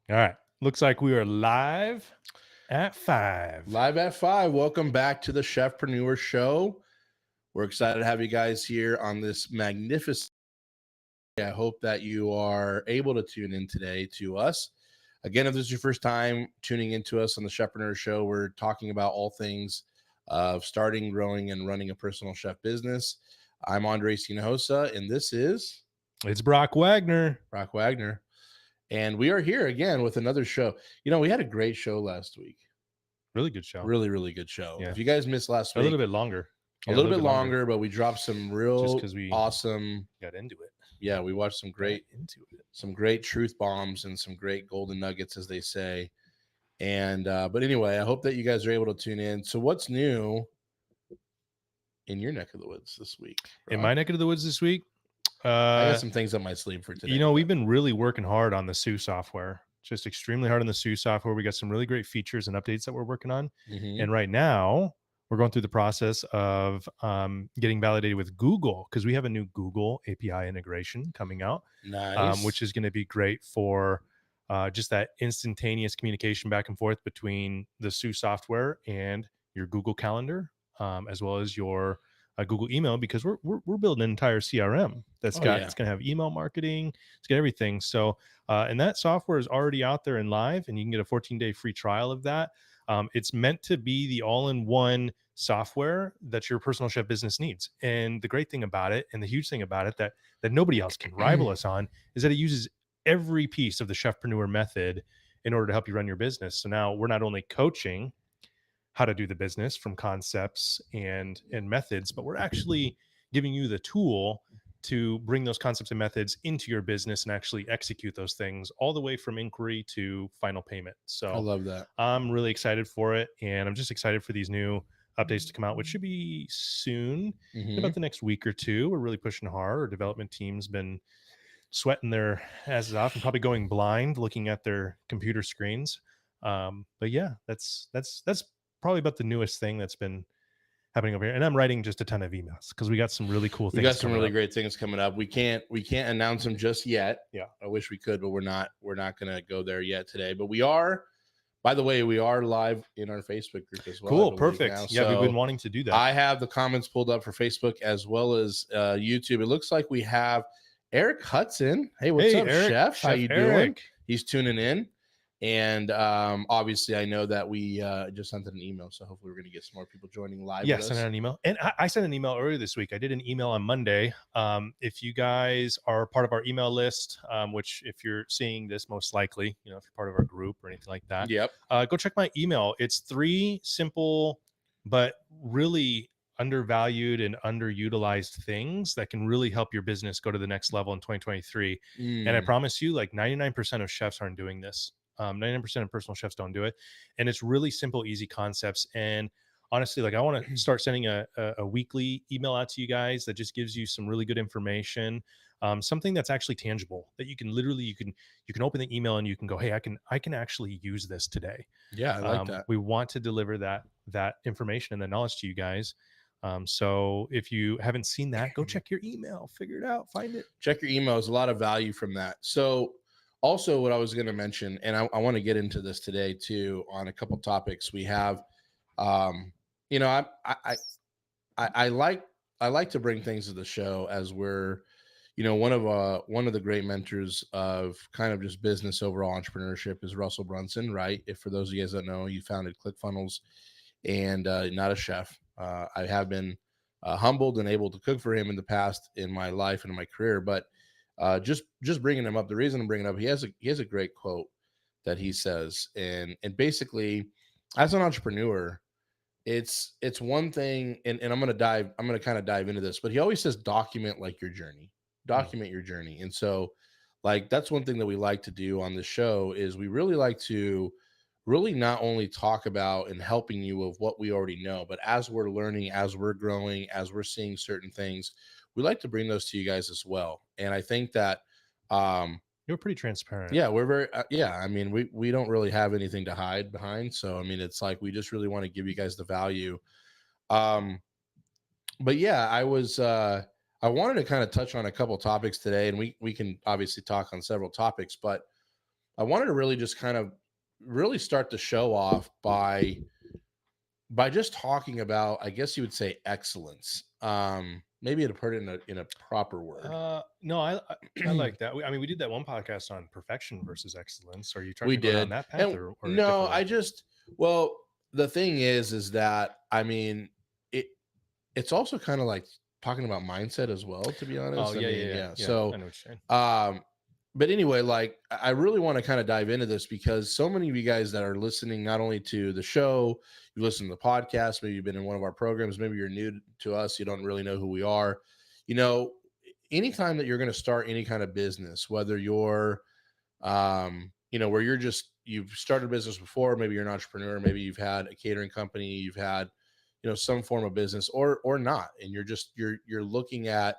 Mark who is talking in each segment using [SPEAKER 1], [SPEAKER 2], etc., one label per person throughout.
[SPEAKER 1] All right. Looks like we are live at 5.
[SPEAKER 2] Live at 5. Welcome back to the Chefpreneur Show. We're excited to have you guys here on this magnificent. I hope that you are able to tune in today to us. Again, if this is your first time tuning into us on the Chefpreneur Show, we're talking about all things of starting, growing, and running a personal chef business. I'm Andres Hinojosa, and this is
[SPEAKER 1] It's Brock Wagner.
[SPEAKER 2] Brock Wagner. And we are here again with another show. You know, we had a great show last week.
[SPEAKER 1] Really good show.
[SPEAKER 2] Really, really good show.
[SPEAKER 1] Yeah.
[SPEAKER 2] If you guys missed last
[SPEAKER 1] A
[SPEAKER 2] week,
[SPEAKER 1] little bit longer.
[SPEAKER 2] a little bit longer, but we dropped some
[SPEAKER 1] Just
[SPEAKER 2] real
[SPEAKER 1] because we
[SPEAKER 2] awesome.
[SPEAKER 1] got into it.
[SPEAKER 2] Yeah, we watched some great truth bombs and some great golden nuggets, as they say. And but anyway, I hope that you guys are able to tune in. So, what's new in your neck of the woods this week?
[SPEAKER 1] In my neck of the woods this week,
[SPEAKER 2] I got some things up my sleeve for today.
[SPEAKER 1] you know, we've been really working hard on the Sue software. Just extremely hard on the Sue software. We got some really great features and updates that we're working on.
[SPEAKER 2] Mhm.
[SPEAKER 1] And right now, we're going through the process of getting validated with Google because we have a new Google API integration coming out,
[SPEAKER 2] Nice.
[SPEAKER 1] which is going to be great for just that instantaneous communication back and forth between the Sue software and your Google Calendar, as well as your Google email, because we're building an entire CRM that's it's going to have email marketing, it's got everything. So, and that software is already out there and live, and you can get a 14-day free trial of that. It's meant to be the all-in-one software that your personal chef business needs. And the great thing about it, and the huge thing about it that nobody else can rival us on, is that it uses every piece of the Chefpreneur method in order to help you run your business. So now we're not only coaching how to do the business from concepts and methods, but we're actually giving you the tool to bring those concepts and methods into your business and actually execute those things all the way from inquiry to final payment. So
[SPEAKER 2] I love that.
[SPEAKER 1] I'm really excited for it. And I'm just excited for these new updates to come out, which should be soon, in about the next week or two. We're really pushing hard. Our development team's been sweating their asses off and probably going blind looking at their computer screens. But yeah, that's probably about the newest thing that's been happening over here. And I'm writing just a ton of emails because we got some really cool things.
[SPEAKER 2] We got some really great things coming up. We can't announce them just yet.
[SPEAKER 1] Yeah,
[SPEAKER 2] I wish we could, but we're not going to go there yet today. But we are. By the way, we are live in our Facebook group as well.
[SPEAKER 1] Cool, perfect.
[SPEAKER 2] Now.
[SPEAKER 1] Yeah, we've been wanting to do that.
[SPEAKER 2] I have the comments pulled up for Facebook as well as YouTube. It looks like we have Eric Hudson. Hey, what's up,
[SPEAKER 1] Eric,
[SPEAKER 2] Chef? How you
[SPEAKER 1] Eric
[SPEAKER 2] doing? He's tuning in. And obviously, I know that we just sent an email, so hopefully we're going to get some more people joining live.
[SPEAKER 1] Yeah, sent out an email. And I sent an email earlier this week. I did an email on Monday. If you guys are part of our email list, which if you're seeing this, most likely, you know, if you're part of our group or anything like that, go check my email. It's 3 simple but really undervalued and underutilized things that can really help your business go to the next level in 2023. And I promise you, like 99% of chefs aren't doing this. 99% of personal chefs don't do it. And it's really simple, easy concepts. And honestly, like I want to start sending a weekly email out to you guys that just gives you some really good information, something that's actually tangible that you can literally, you can open the email and you can go, hey, I can actually use this today.
[SPEAKER 2] Yeah, I like that.
[SPEAKER 1] We want to deliver that information and the knowledge to you guys. So if you haven't seen that, go check your email, figure it out, find it.
[SPEAKER 2] Check your email. There's a lot of value from that. So also what I was going to mention, and I want to get into this today too, on a couple topics we have, you know, I like to bring things to the show as we're, you know, one of the great mentors of kind of just business overall entrepreneurship is Russell Brunson, right? If for those of you guys that know, he founded ClickFunnels and not a chef. I have been humbled and able to cook for him in the past in my life and in my career, but just bringing him up. The reason I'm bringing him up, he has a great quote that he says, and basically, as an entrepreneur, it's one thing, and I'm gonna kind of dive into this, but he always says document like your journey, document your journey, and so like that's one thing that we like to do on this show is we really like to really not only talk about and helping you of what we already know, but as we're learning, as we're growing, as we're seeing certain things, we like to bring those to you guys as well. And I think that
[SPEAKER 1] you're pretty transparent.
[SPEAKER 2] Yeah, we're very I mean, we don't really have anything to hide behind. So I mean, it's like we just really want to give you guys the value. But yeah, I wanted to kind of touch on a couple topics today, and we can obviously talk on several topics, but I wanted to really just kind of really start the show off by just talking about, I guess you would say, excellence. Maybe to put it in a proper word.
[SPEAKER 1] No, I like that. I mean, we did that one podcast on perfection versus excellence. Are you trying
[SPEAKER 2] We
[SPEAKER 1] to go down
[SPEAKER 2] did.
[SPEAKER 1] that path,
[SPEAKER 2] And
[SPEAKER 1] or a
[SPEAKER 2] no,
[SPEAKER 1] different
[SPEAKER 2] I
[SPEAKER 1] way?
[SPEAKER 2] just, well, the thing is that, I mean, it it's also kind of like talking about mindset as well, to be
[SPEAKER 1] Oh
[SPEAKER 2] honest. I
[SPEAKER 1] yeah, yeah,
[SPEAKER 2] mean,
[SPEAKER 1] yeah,
[SPEAKER 2] yeah.
[SPEAKER 1] yeah. I
[SPEAKER 2] So,
[SPEAKER 1] know what you're saying.
[SPEAKER 2] um, but anyway, like I really want to kind of dive into this because so many of you guys that are listening, not only to the show, you listen to the podcast, maybe you've been in one of our programs, maybe you're new to us, you don't really know who we are. You know, anytime that you're going to start any kind of business, whether you're where you've started a business before, maybe you're an entrepreneur, maybe you've had a catering company, you've had, some form of business or not, and you're looking at,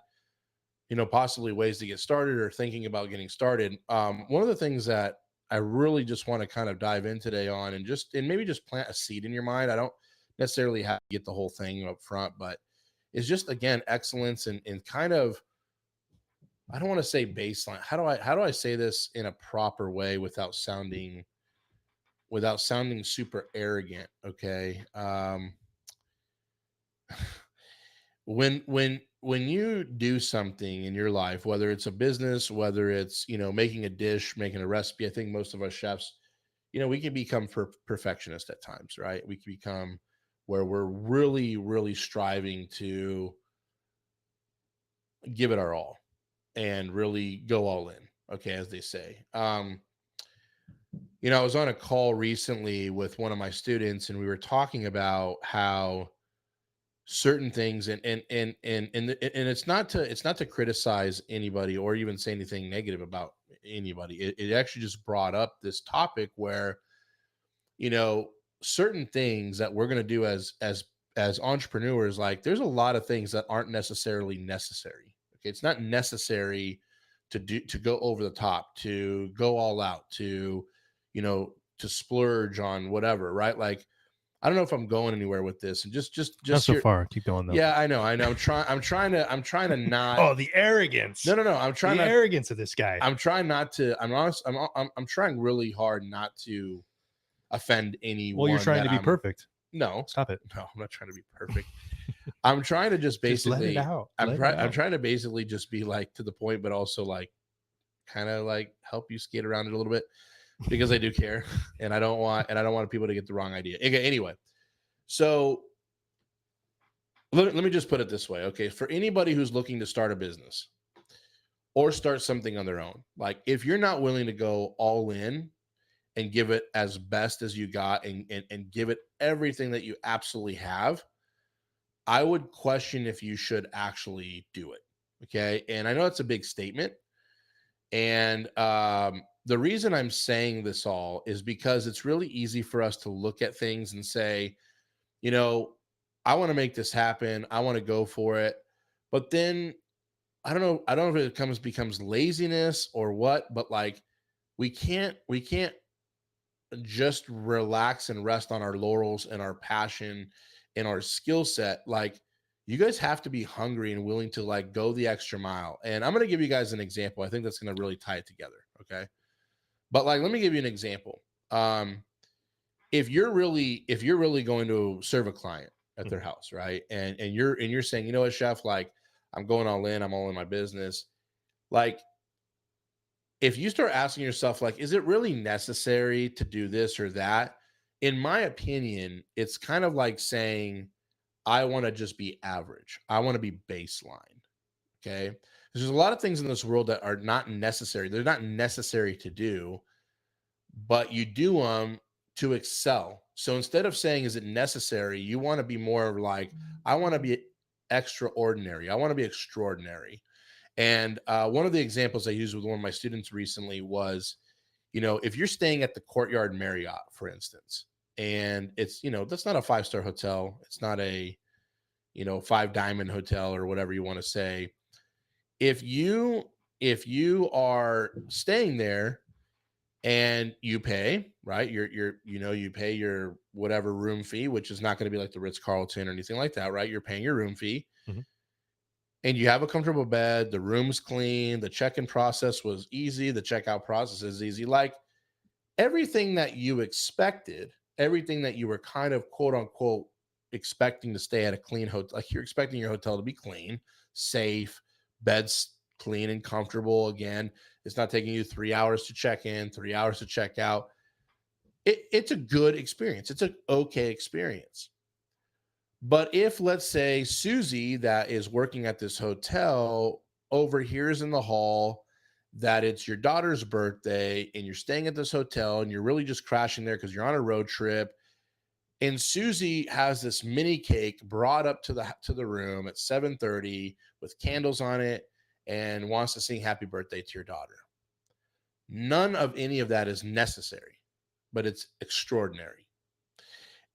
[SPEAKER 2] possibly ways to get started or thinking about getting started. One of the things that I really just want to kind of dive in today on, and maybe just plant a seed in your mind. I don't necessarily have to get the whole thing up front, but it's just, again, excellence and kind of, I don't want to say baseline. How do I say this in a proper way without sounding super arrogant? Okay. When you do something in your life, whether it's a business, whether it's, making a dish, making a recipe, I think most of us chefs, we can become perfectionist at times, right? We can become where we're really, really striving to give it our all and really go all in. Okay, as they say. I was on a call recently with one of my students, and we were talking about how certain things, and it's not to criticize anybody or even say anything negative about anybody. It actually just brought up this topic where, you know certain things that we're going to do as entrepreneurs, like there's a lot of things that aren't necessarily necessary. Okay, it's not necessary to go over the top, to go all out, to splurge on whatever, right? Like, I don't know if I'm going anywhere with this, and
[SPEAKER 1] Not
[SPEAKER 2] just
[SPEAKER 1] so
[SPEAKER 2] here.
[SPEAKER 1] far. Keep going though.
[SPEAKER 2] Yeah, I know. I'm trying to not.
[SPEAKER 1] Oh, the arrogance!
[SPEAKER 2] No, I'm trying
[SPEAKER 1] The
[SPEAKER 2] not.
[SPEAKER 1] arrogance of this guy.
[SPEAKER 2] I'm trying not to. I'm honest. I'm trying really hard not to offend
[SPEAKER 1] Well, you're
[SPEAKER 2] anyone
[SPEAKER 1] trying
[SPEAKER 2] that
[SPEAKER 1] to be
[SPEAKER 2] I'm.
[SPEAKER 1] perfect.
[SPEAKER 2] No,
[SPEAKER 1] Stop it.
[SPEAKER 2] no, I'm not trying to be perfect. I'm trying to just
[SPEAKER 1] Just let it
[SPEAKER 2] basically.
[SPEAKER 1] out.
[SPEAKER 2] I'm
[SPEAKER 1] Let it
[SPEAKER 2] trying. I'm
[SPEAKER 1] out.
[SPEAKER 2] trying to basically just be like to the point, but also like kind of like help you skate around it a little bit because I do care, and I don't want people to get the wrong idea. Okay, anyway, so let me just put it this way, okay? For anybody who's looking to start a business or start something on their own, like if you're not willing to go all in and give it as best as you got and give it everything that you absolutely have, I would question if you should actually do it. Okay. And I know it's a big statement. And the reason I'm saying this all is because it's really easy for us to look at things and say, you know, I want to make this happen. I want to go for it. But then I don't know if it becomes laziness or what, but like we can't just relax and rest on our laurels and our passion and our skill set. Like, you guys have to be hungry and willing to like go the extra mile. And I'm going to give you guys an example. I think that's going to really tie it together. Okay. But like, let me give you an example. If you're really going to serve a client at their
[SPEAKER 1] Mhm.
[SPEAKER 2] house, right? And you're saying, you know what, chef, like I'm going all in, I'm all in my business. Like, if you start asking yourself, like, is it really necessary to do this or that? In my opinion, it's kind of like saying, I want to just be average. I want to be baseline. Okay. There's a lot of things in this world that are not necessary. They're not necessary to do, but you do them to excel. So instead of saying, is it necessary? You want to be more like, I want to be extraordinary. I want to be extraordinary. And one of the examples I used with one of my students recently was, if you're staying at the Courtyard Marriott, for instance, and it's, that's not a five-star hotel. It's not a, five diamond hotel or whatever you want to say. If you are staying there and you pay, right, you pay your whatever room fee, which is not going to be like the Ritz-Carlton or anything like that, right? You're paying your room fee
[SPEAKER 1] Mhm.
[SPEAKER 2] and you have a comfortable bed, the room's clean, the check-in process was easy, the checkout process is easy. Like, everything that you expected, everything that you were kind of quote unquote expecting to stay at a clean hotel, like you're expecting your hotel to be clean, safe, beds clean and comfortable. Again, it's not taking you 3 hours to check in, 3 hours to check out. It's a good experience. It's an okay experience. But if, let's say, Susie, that is working at this hotel, overhears in the hall that it's your daughter's birthday and you're staying at this hotel and you're really just crashing there because you're on a road trip, and Susie has this mini cake brought up to the room at 7:30 with candles on it and wants to sing happy birthday to your daughter. None of any of that is necessary, but it's extraordinary.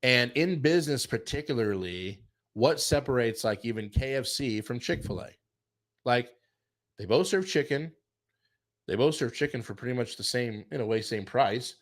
[SPEAKER 2] And in business, particularly, what separates like even KFC from Chick-fil-A? Like they both serve chicken. They both serve chicken for pretty much the same, in a way, same price.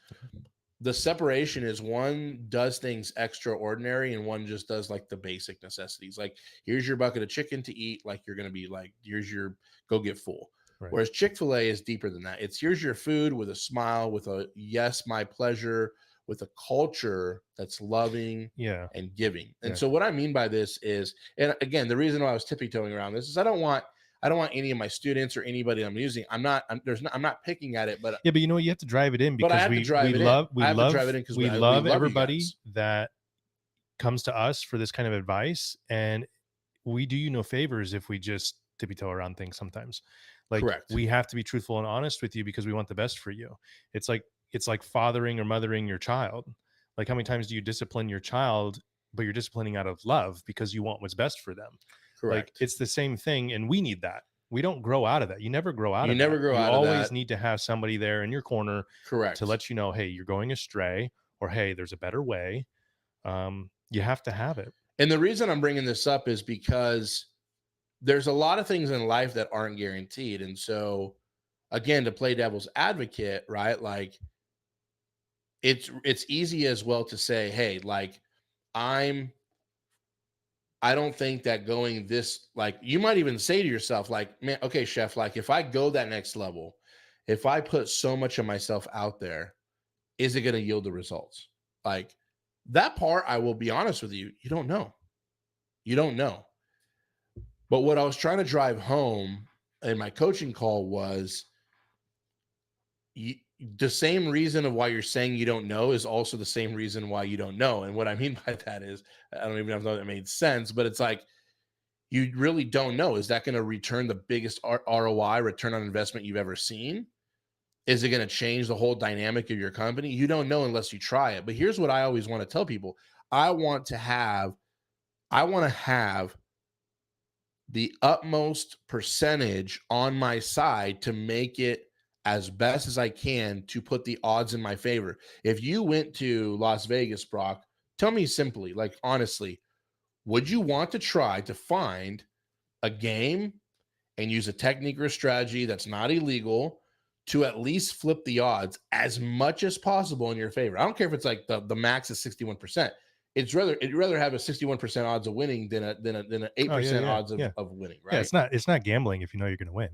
[SPEAKER 2] The separation is one does things extraordinary and one just does like the basic necessities. Like here's your bucket of chicken to eat. Like you're going to be like, here's your go get full.
[SPEAKER 1] Right.
[SPEAKER 2] Whereas Chick-fil-A is deeper than that. It's here's your food with a smile, with a yes, my pleasure, with a culture that's loving
[SPEAKER 1] Yeah.
[SPEAKER 2] and giving. And
[SPEAKER 1] Yeah.
[SPEAKER 2] so what I mean by this is, and again, the reason why I was tippy-toeing around this is I don't want any of my students or anybody I'm using. I'm not picking at it, but
[SPEAKER 1] Yeah, but you know what? You have to drive it in
[SPEAKER 2] But I
[SPEAKER 1] because
[SPEAKER 2] have to
[SPEAKER 1] we
[SPEAKER 2] drive it in.
[SPEAKER 1] love
[SPEAKER 2] I have to drive it in 'cause
[SPEAKER 1] we
[SPEAKER 2] we
[SPEAKER 1] love
[SPEAKER 2] love you
[SPEAKER 1] everybody
[SPEAKER 2] guys.
[SPEAKER 1] that comes to us for this kind of advice, and we do you no favors if we just tippy toe around things sometimes. Like
[SPEAKER 2] Correct.
[SPEAKER 1] we have to be truthful and honest with you because we want the best for you. It's like fathering or mothering your child. Like how many times do you discipline your child, but you're disciplining out of love because you want what's best for them? Like
[SPEAKER 2] Correct.
[SPEAKER 1] it's the same thing, and we need that. We don't grow out of that. You never grow out
[SPEAKER 2] You
[SPEAKER 1] of
[SPEAKER 2] never
[SPEAKER 1] that.
[SPEAKER 2] grow
[SPEAKER 1] You
[SPEAKER 2] out of
[SPEAKER 1] always
[SPEAKER 2] that.
[SPEAKER 1] need to have somebody there in your corner
[SPEAKER 2] Correct.
[SPEAKER 1] to let you know, hey, you're going astray, or hey, there's a better way. You have to have it.
[SPEAKER 2] And the reason I'm bringing this up is because there's a lot of things in life that aren't guaranteed. And so, again, to play devil's advocate, right? Like it's easy as well to say, hey, like I don't think that going this, like you might even say to yourself, like, man, okay, chef, like if I go that next level, if I put so much of myself out there, is it going to yield the results? Like that part, I will be honest with you, you don't know. You don't know. But what I was trying to drive home in my coaching call was the same reason of why you're saying you don't know is also the same reason why you don't know. And what I mean by that is, I don't even know if that made sense, but it's like, you really don't know. Is that going to return the biggest ROI, return on investment you've ever seen? Is it going to change the whole dynamic of your company? You don't know unless you try it. But here's what I always want to tell people. I want to have the utmost percentage on my side to make it as best as I can to put the odds in my favor. If you went to Las Vegas, Brock, tell me simply, like honestly, would you want to try to find a game and use a technique or a strategy that's not illegal to at least flip the odds as much as possible in your favor? I don't care if it's like the max is 61%. It'd rather have a 61% odds of winning than an 8% odds of winning, right?
[SPEAKER 1] Yeah, it's not gambling if you know you're gonna win.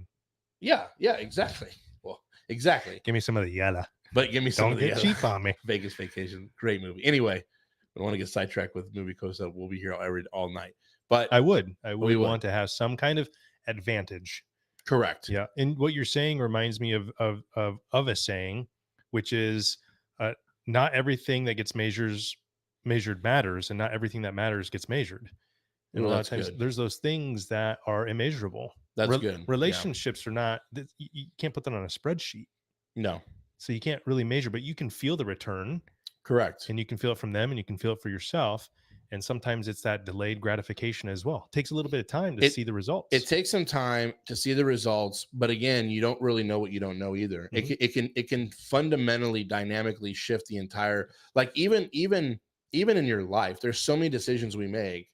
[SPEAKER 2] Yeah, exactly. Well, exactly.
[SPEAKER 1] Give me some of the yellow.
[SPEAKER 2] But give me some
[SPEAKER 1] Don't get cheap on me.
[SPEAKER 2] Vegas Vacation, great movie. Anyway, I don't want to get sidetracked with movie quotes that we'll be here all night. But
[SPEAKER 1] I would want to have some kind of advantage.
[SPEAKER 2] Correct.
[SPEAKER 1] Yeah. And what you're saying reminds me of a saying, which is not everything that gets measured matters, and not everything that matters gets measured. And a lot of times there's those things that are immeasurable.
[SPEAKER 2] That's good.
[SPEAKER 1] Relationships are not, you can't put that on a spreadsheet.
[SPEAKER 2] No.
[SPEAKER 1] So you can't really measure, but you can feel the return.
[SPEAKER 2] Correct.
[SPEAKER 1] And you can feel it from them, and you can feel it for yourself. And sometimes it's that delayed gratification as well. It takes a little bit of time to see the results.
[SPEAKER 2] It takes some time to see the results, but again, you don't really know what you don't know either. Mm-hmm. It can fundamentally, dynamically shift the entire, like even in your life, there's so many decisions we make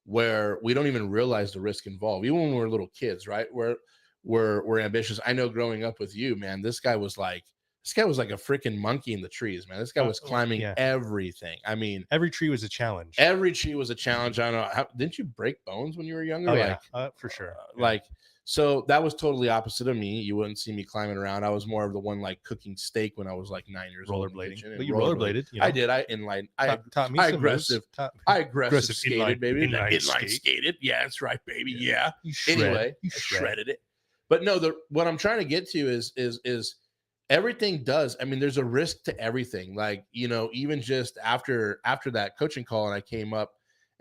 [SPEAKER 2] where we don't even realize the risk involved. Even when we're little kids, right? We're ambitious. I know growing up with you, man, this guy was like a freaking monkey in the trees, man. This guy was climbing everything. I mean,
[SPEAKER 1] every tree was a challenge.
[SPEAKER 2] Every tree was a challenge. I don't know. Didn't you break bones when you were younger?
[SPEAKER 1] Oh, yeah, for sure.
[SPEAKER 2] Like, So that was totally opposite of me. You wouldn't see me climbing around. I was more of the one like cooking steak when I was like 9 years old in the
[SPEAKER 1] Rollerblading,
[SPEAKER 2] kitchen
[SPEAKER 1] but
[SPEAKER 2] and
[SPEAKER 1] you
[SPEAKER 2] rollerblading.
[SPEAKER 1] rollerbladed,
[SPEAKER 2] I did. I inline.
[SPEAKER 1] taught me
[SPEAKER 2] I
[SPEAKER 1] some moves.
[SPEAKER 2] aggressive. I aggressive
[SPEAKER 1] Aggressive
[SPEAKER 2] skated, baby.
[SPEAKER 1] inline
[SPEAKER 2] Inline
[SPEAKER 1] skate.
[SPEAKER 2] skated. Yeah, that's right, baby.
[SPEAKER 1] Yeah.
[SPEAKER 2] Yeah.
[SPEAKER 1] You
[SPEAKER 2] Anyway, I
[SPEAKER 1] shred.
[SPEAKER 2] shredded it. But no, what I'm trying to get to is everything does. I mean, there's a risk to everything. Like, even just after that coaching call and I came up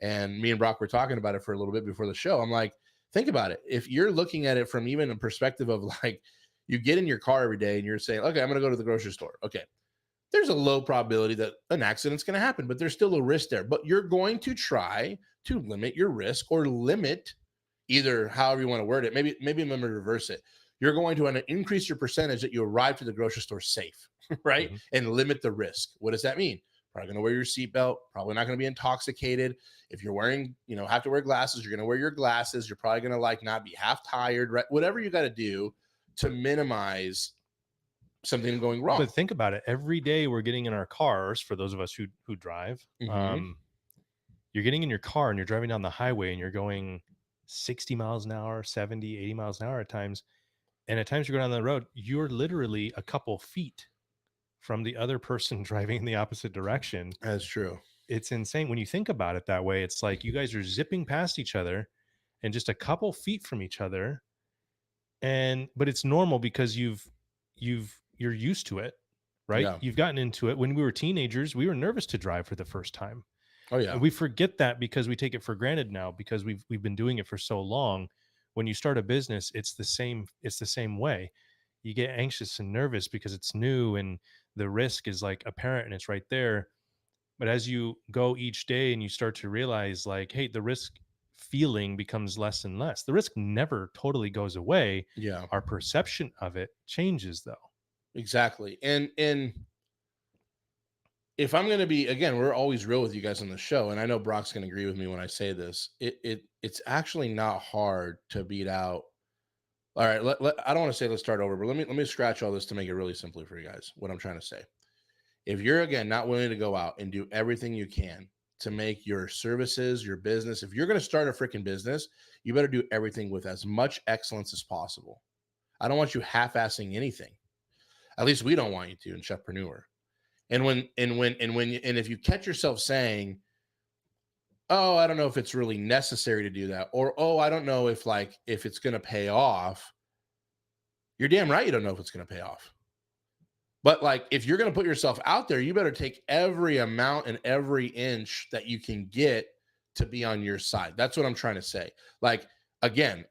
[SPEAKER 2] and me and Brock were talking about it for a little bit before the show. I'm like, think about it. If you're looking at it from even a perspective of like, you get in your car every day and you're saying, okay, I'm going to go to the grocery store. Okay. There's a low probability that an accident's going to happen, but there's still a risk there. But you're going to try to limit your risk or limit either however you want to word it. Maybe I'm going to reverse it. You're going to increase your percentage that you arrive to the grocery store safe, right?
[SPEAKER 1] Mm-hmm.
[SPEAKER 2] And limit the risk. What does that mean? Probably going to wear your seatbelt, probably not going to be intoxicated. If you're wearing, have to wear glasses, you're going to wear your glasses. You're probably going to like not be half tired, right? Whatever you got to do to minimize something going wrong.
[SPEAKER 1] But think about it. Every day we're getting in our cars, for those of us who drive, you're getting in your car and you're driving down the highway and you're going 60 miles an hour, 70, 80 miles an hour at times. And at times you're going down the road, you're literally a couple feet from the other person driving in the opposite direction.
[SPEAKER 2] That's true.
[SPEAKER 1] It's insane. When you think about it that way, it's like you guys are zipping past each other and just a couple feet from each other. But it's normal because you're used to it, right?
[SPEAKER 2] Yeah.
[SPEAKER 1] You've gotten into it. When we were teenagers, we were nervous to drive for the first time.
[SPEAKER 2] Oh yeah.
[SPEAKER 1] And we forget that because we take it for granted now because we've been doing it for so long. When you start a business, it's the same way. You get anxious and nervous because it's new and the risk is like apparent and it's right there. But as you go each day and you start to realize like, hey, the risk feeling becomes less and less. The risk never totally goes away.
[SPEAKER 2] Yeah.
[SPEAKER 1] Our perception of it changes though.
[SPEAKER 2] Exactly. And if I'm going to be, again, we're always real with you guys on the show, and I know Brock's going to agree with me when I say this. It's actually not hard to beat out. All right, I don't want to say let's start over, but let me scratch all this to make it really simple for you guys. What I'm trying to say, if you're again not willing to go out and do everything you can to make your services, your business, if you're going to start a freaking business, you better do everything with as much excellence as possible. I don't want you half-assing anything. At least we don't want you to in Chefpreneur. And if you catch yourself saying, "Oh, I don't know if it's really necessary to do that," or "Oh, I don't know if it's going to pay off," you're damn right you don't know if it's going to pay off. But like, if you're going to put yourself out there, you better take every amount and every inch that you can get to be on your side. That's what I'm trying to say. Like, again,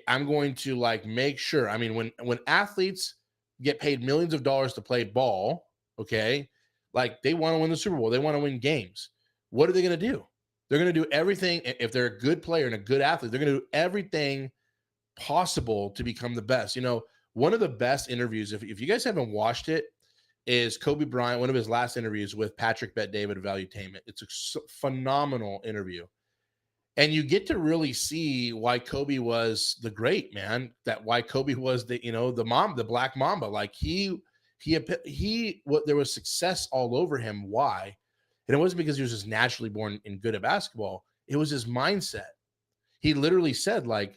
[SPEAKER 2] I'm going to like make sure. I mean, when athletes get paid millions of dollars to play ball, okay, like they want to win the Super Bowl, they want to win games. What are they going to do? They're going to do everything. If they're a good player and a good athlete, they're going to do everything possible to become the best. One of the best interviews, if you guys haven't watched it, is Kobe Bryant, one of his last interviews with Patrick Bet-David of Valuetainment. It's a phenomenal interview. And you get to really see why Kobe was the great man, that why Kobe was the Black Mamba. Like there was success all over him. Why? And it wasn't because he was just naturally born and good at basketball. It was his mindset. He literally said I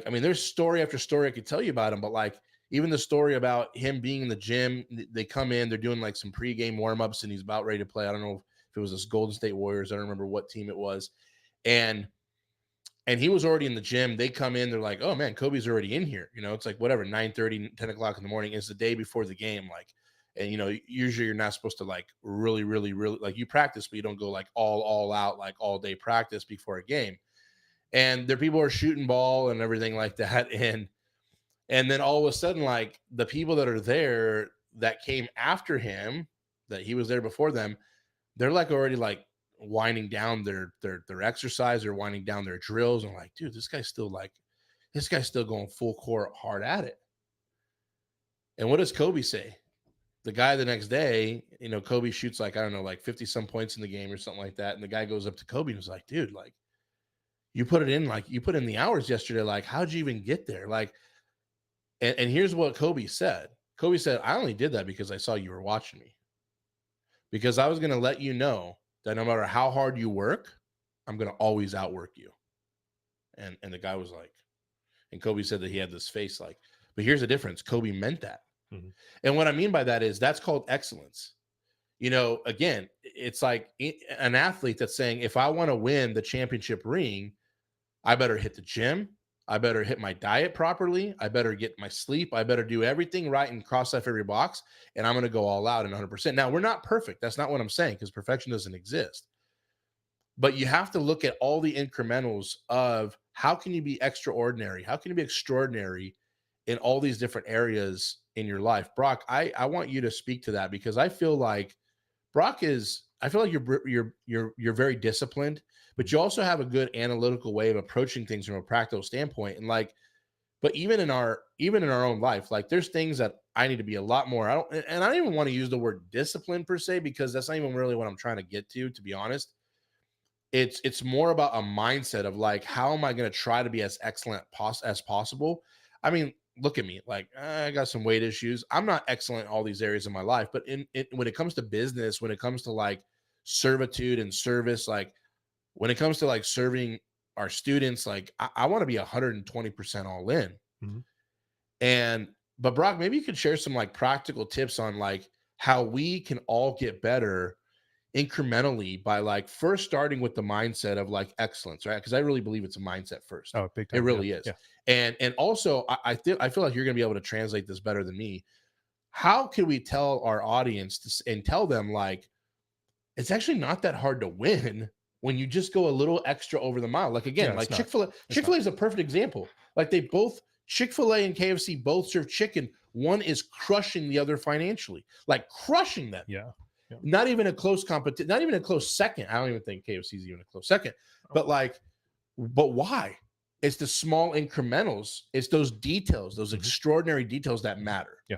[SPEAKER 2] mean, there's story after story I could tell you about him, but like even the story about him being in the gym, they come in, they're doing like some pregame warmups and he's about ready to play. I don't know if it was this Golden State Warriors. I don't remember what team it was. And he was already in the gym. They come in, they're like, oh man, Kobe's already in here. It's like whatever, 9:30, 10 o'clock in the morning. It's the day before the game. Like, and usually you're not supposed to like really, really, really like you practice, but you don't go like all out, like all day practice before a game. And there people are shooting ball and everything like that. And then all of a sudden, like the people that are there that came after him, that he was there before them, they're like already like winding down their exercise or winding down their drills. And like, dude, this guy's still going full court hard at it. And what does Kobe say? The guy the next day, Kobe shoots like, I don't know, like 50 some points in the game or something like that. And the guy goes up to Kobe and was like, dude, like you put in the hours yesterday. Like, how'd you even get there? Like, and here's what Kobe said. Kobe said, I only did that because I saw you were watching me. Because I was going to let you know that no matter how hard you work, I'm going to always outwork you. And the guy was like, And Kobe said that he had this face like, but here's the difference. Kobe meant that.
[SPEAKER 1] Mhm.
[SPEAKER 2] And what I mean by that is that's called excellence. Again, it's like an athlete that's saying, if I want to win the championship ring, I better hit the gym. I better hit my diet properly. I better get my sleep. I better do everything right and cross off every box. And I'm going to go all out and 100%. Now, we're not perfect. That's not what I'm saying, because perfection doesn't exist. But you have to look at all the incrementals of how can you be extraordinary? How can you be extraordinary in all these different areas in your life? Brock, I want you to speak to that, because I feel like I feel like you're very disciplined, but you also have a good analytical way of approaching things from a practical standpoint. And like, but even in our own life, like there's things that I need to be a lot more. I don't even want to use the word discipline per se, because that's not even really what I'm trying to get to be honest. It's more about a mindset of like, how am I going to try to be as excellent as possible? I mean, look at me, like I got some weight issues. I'm not excellent in all these areas of my life, but when it comes to business, when it comes to like servitude and service, like when it comes to like serving our students, like I want to be 120% all in.
[SPEAKER 1] Mhm.
[SPEAKER 2] And but Brock, maybe you could share some like practical tips on like how we can all get better incrementally by like first starting with the mindset of like excellence, right? Because I really believe it's a mindset first.
[SPEAKER 1] Oh, big
[SPEAKER 2] It
[SPEAKER 1] time. Yeah.
[SPEAKER 2] really is.
[SPEAKER 1] Yeah.
[SPEAKER 2] And also I feel like you're gonna be able to translate this better than me. How can we tell our audience and tell them like it's actually not that hard to win when you just go a little extra over the mile? Like again,
[SPEAKER 1] Yeah.
[SPEAKER 2] like
[SPEAKER 1] It's not.
[SPEAKER 2] Chick-fil-A.
[SPEAKER 1] It's
[SPEAKER 2] Chick-fil-A
[SPEAKER 1] not.
[SPEAKER 2] is a perfect example. Like they both Chick-fil-A and KFC both serve chicken. One is crushing the other financially, like crushing them.
[SPEAKER 1] Yeah. Yeah.
[SPEAKER 2] Not even a close competition, not even a close second. I don't even think KFC is even a close second.
[SPEAKER 1] Oh,
[SPEAKER 2] But like, but why? It's the small incrementals. It's those details, those
[SPEAKER 1] mhm.
[SPEAKER 2] extraordinary details that matter.
[SPEAKER 1] Yeah.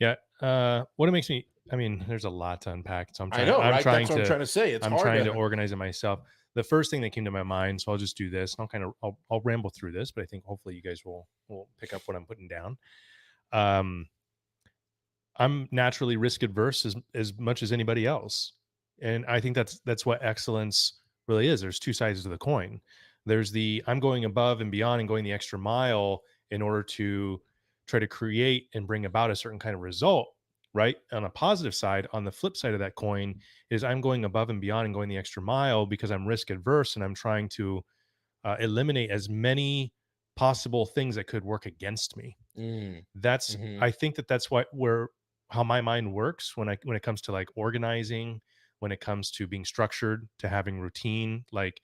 [SPEAKER 1] Yeah. What it makes me, I mean, there's a lot to unpack. So
[SPEAKER 2] I know,
[SPEAKER 1] I'm
[SPEAKER 2] right?
[SPEAKER 1] trying
[SPEAKER 2] That's what I'm
[SPEAKER 1] to,
[SPEAKER 2] trying to say. It's
[SPEAKER 1] I'm
[SPEAKER 2] hard
[SPEAKER 1] trying to
[SPEAKER 2] to.
[SPEAKER 1] organize it myself. The first thing that came to my mind, so I'll just do this. And I'll ramble through this, but I think hopefully you guys will pick up what I'm putting down. Um, I'm naturally risk adverse as much as anybody else. And I think that's what excellence really is. There's two sides to the coin. There's the I'm going above and beyond and going the extra mile in order to try to create and bring about a certain kind of result, right? On a positive side, on the flip side of that coin is I'm going above and beyond and going the extra mile because I'm risk adverse and I'm trying to eliminate as many possible things that could work against me.
[SPEAKER 2] Mm,
[SPEAKER 1] That's
[SPEAKER 2] mhm,
[SPEAKER 1] I think that's what where how my mind works when it comes to like organizing, when it comes to being structured, to having routine. Like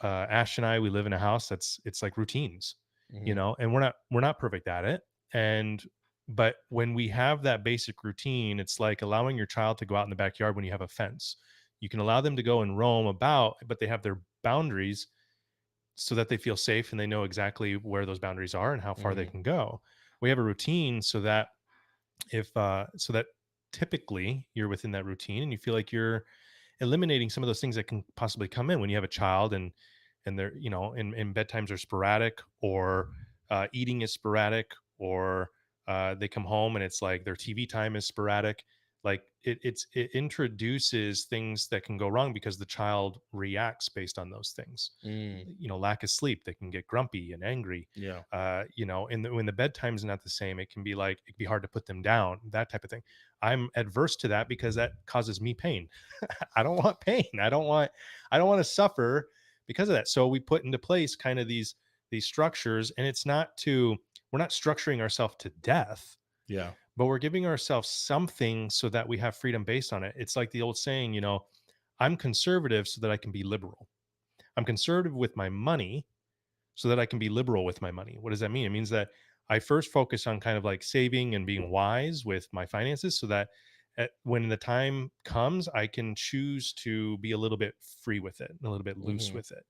[SPEAKER 1] Ash and I, we live in a house it's like routines,
[SPEAKER 2] mhm,
[SPEAKER 1] and we're not perfect at it. And but when we have that basic routine, it's like allowing your child to go out in the backyard when you have a fence. You can allow them to go and roam about, but they have their boundaries so that they feel safe and they know exactly where those boundaries are and how far they
[SPEAKER 2] mhm.
[SPEAKER 1] can go. We have a routine so that if so that typically you're within that routine and you feel like you're eliminating some of those things that can possibly come in when you have a child and they're and bedtimes are sporadic or eating is sporadic or they come home and it's like their TV time is sporadic. Like it introduces things that can go wrong because the child reacts based on those things.
[SPEAKER 2] Mm,
[SPEAKER 1] Lack of sleep, they can get grumpy and angry.
[SPEAKER 2] yeah.
[SPEAKER 1] And when the bedtime is not the same, it can be like it can be hard to put them down, that type of thing. I'm adverse to that because that causes me pain. I don't want pain. I don't want to suffer because of that. So we put into place kind of these structures, and we're not structuring ourselves to death,
[SPEAKER 2] Yeah.
[SPEAKER 1] but we're giving ourselves something so that we have freedom based on it. It's like the old saying, I'm conservative so that I can be liberal. I'm conservative with my money so that I can be liberal with my money. What does that mean? It means that I first focus on kind of like saving and being wise with my finances so that when the time comes, I can choose to be a little bit free with it, a little bit loose
[SPEAKER 2] Mhm.
[SPEAKER 1] with it.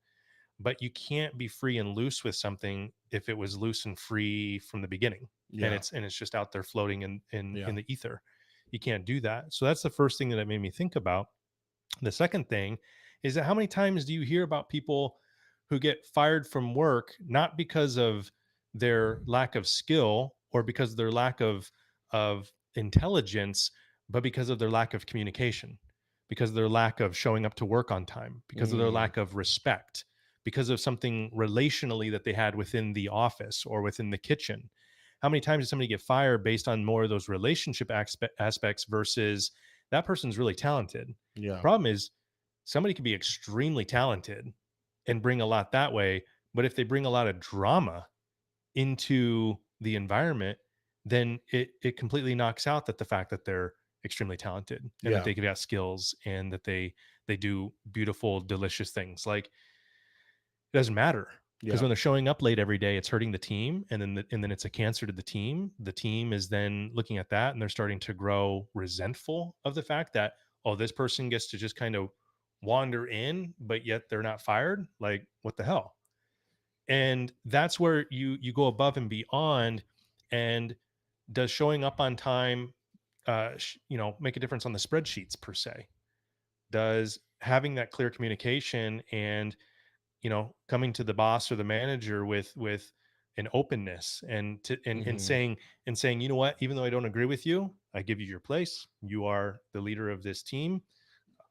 [SPEAKER 1] But you can't be free and loose with something if it was loose and free from the beginning and
[SPEAKER 2] Yeah.
[SPEAKER 1] it's just out there floating in
[SPEAKER 2] Yeah.
[SPEAKER 1] the ether. You can't do that. So that's the first thing that it made me think about. The second thing is that how many times do you hear about people who get fired from work not because of their lack of skill or because of their lack of intelligence, but because of their lack of communication, because of their lack of showing up to work on time, because of their
[SPEAKER 2] Mm,
[SPEAKER 1] lack of respect, because of something relationally that they had within the office or within the kitchen. How many times does somebody get fired based on more of those relationship aspects versus that person's really talented?
[SPEAKER 2] Yeah.
[SPEAKER 1] Problem is, somebody can be extremely talented and bring a lot that way, but if they bring a lot of drama into the environment, then it completely knocks out that the fact that they're extremely talented and that
[SPEAKER 2] Yeah.
[SPEAKER 1] they've got skills and that they do beautiful, delicious things. Like, it doesn't matter because
[SPEAKER 2] Yeah.
[SPEAKER 1] when they're showing up late every day, it's hurting the team, and then it's a cancer to the team. The team is then looking at that and they're starting to grow resentful of the fact that, oh, this person gets to just kind of wander in, but yet they're not fired. Like, what the hell? And that's where you go above and beyond. And does showing up on time make a difference on the spreadsheets per se? Does having that clear communication and coming to the boss or the manager with an openness and
[SPEAKER 2] Hmm.
[SPEAKER 1] saying, you know what, even though I don't agree with you, I give you your place, you are the leader of this team,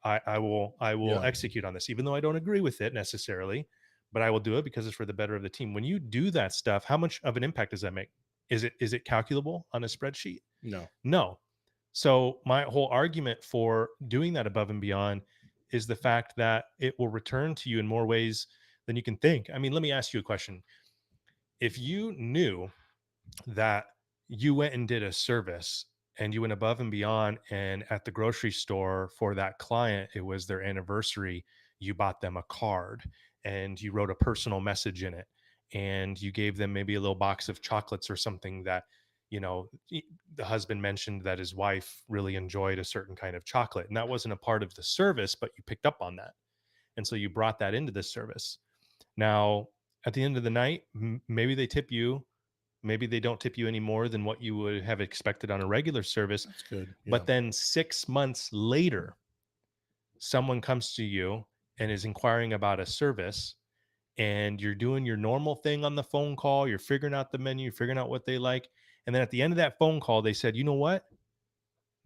[SPEAKER 1] I will
[SPEAKER 2] Yeah.
[SPEAKER 1] execute on this, even though I don't agree with it necessarily, but I will do it because it's for the better of the team. When you do that stuff, how much of an impact does that make? Is it calculable on a spreadsheet?
[SPEAKER 2] No.
[SPEAKER 1] No. So my whole argument for doing that above and beyond is the fact that it will return to you in more ways than you can think. I mean, let me ask you a question. If you knew that you went and did a service and you went above and beyond, and at the grocery store for that client, it was their anniversary, you bought them a card and you wrote a personal message in it, and you gave them maybe a little box of chocolates or something that, the husband mentioned that his wife really enjoyed a certain kind of chocolate, and that wasn't a part of the service, but you picked up on that, and so you brought that into the service. Now, at the end of the night, maybe they tip you. Maybe they don't tip you any more than what you would have expected on a regular service.
[SPEAKER 2] That's good.
[SPEAKER 1] But
[SPEAKER 2] Yeah.
[SPEAKER 1] then 6 months later, someone comes to you and is inquiring about a service, and you're doing your normal thing on the phone call. You're figuring out the menu, figuring out what they like. And then at the end of that phone call, they said, you know what?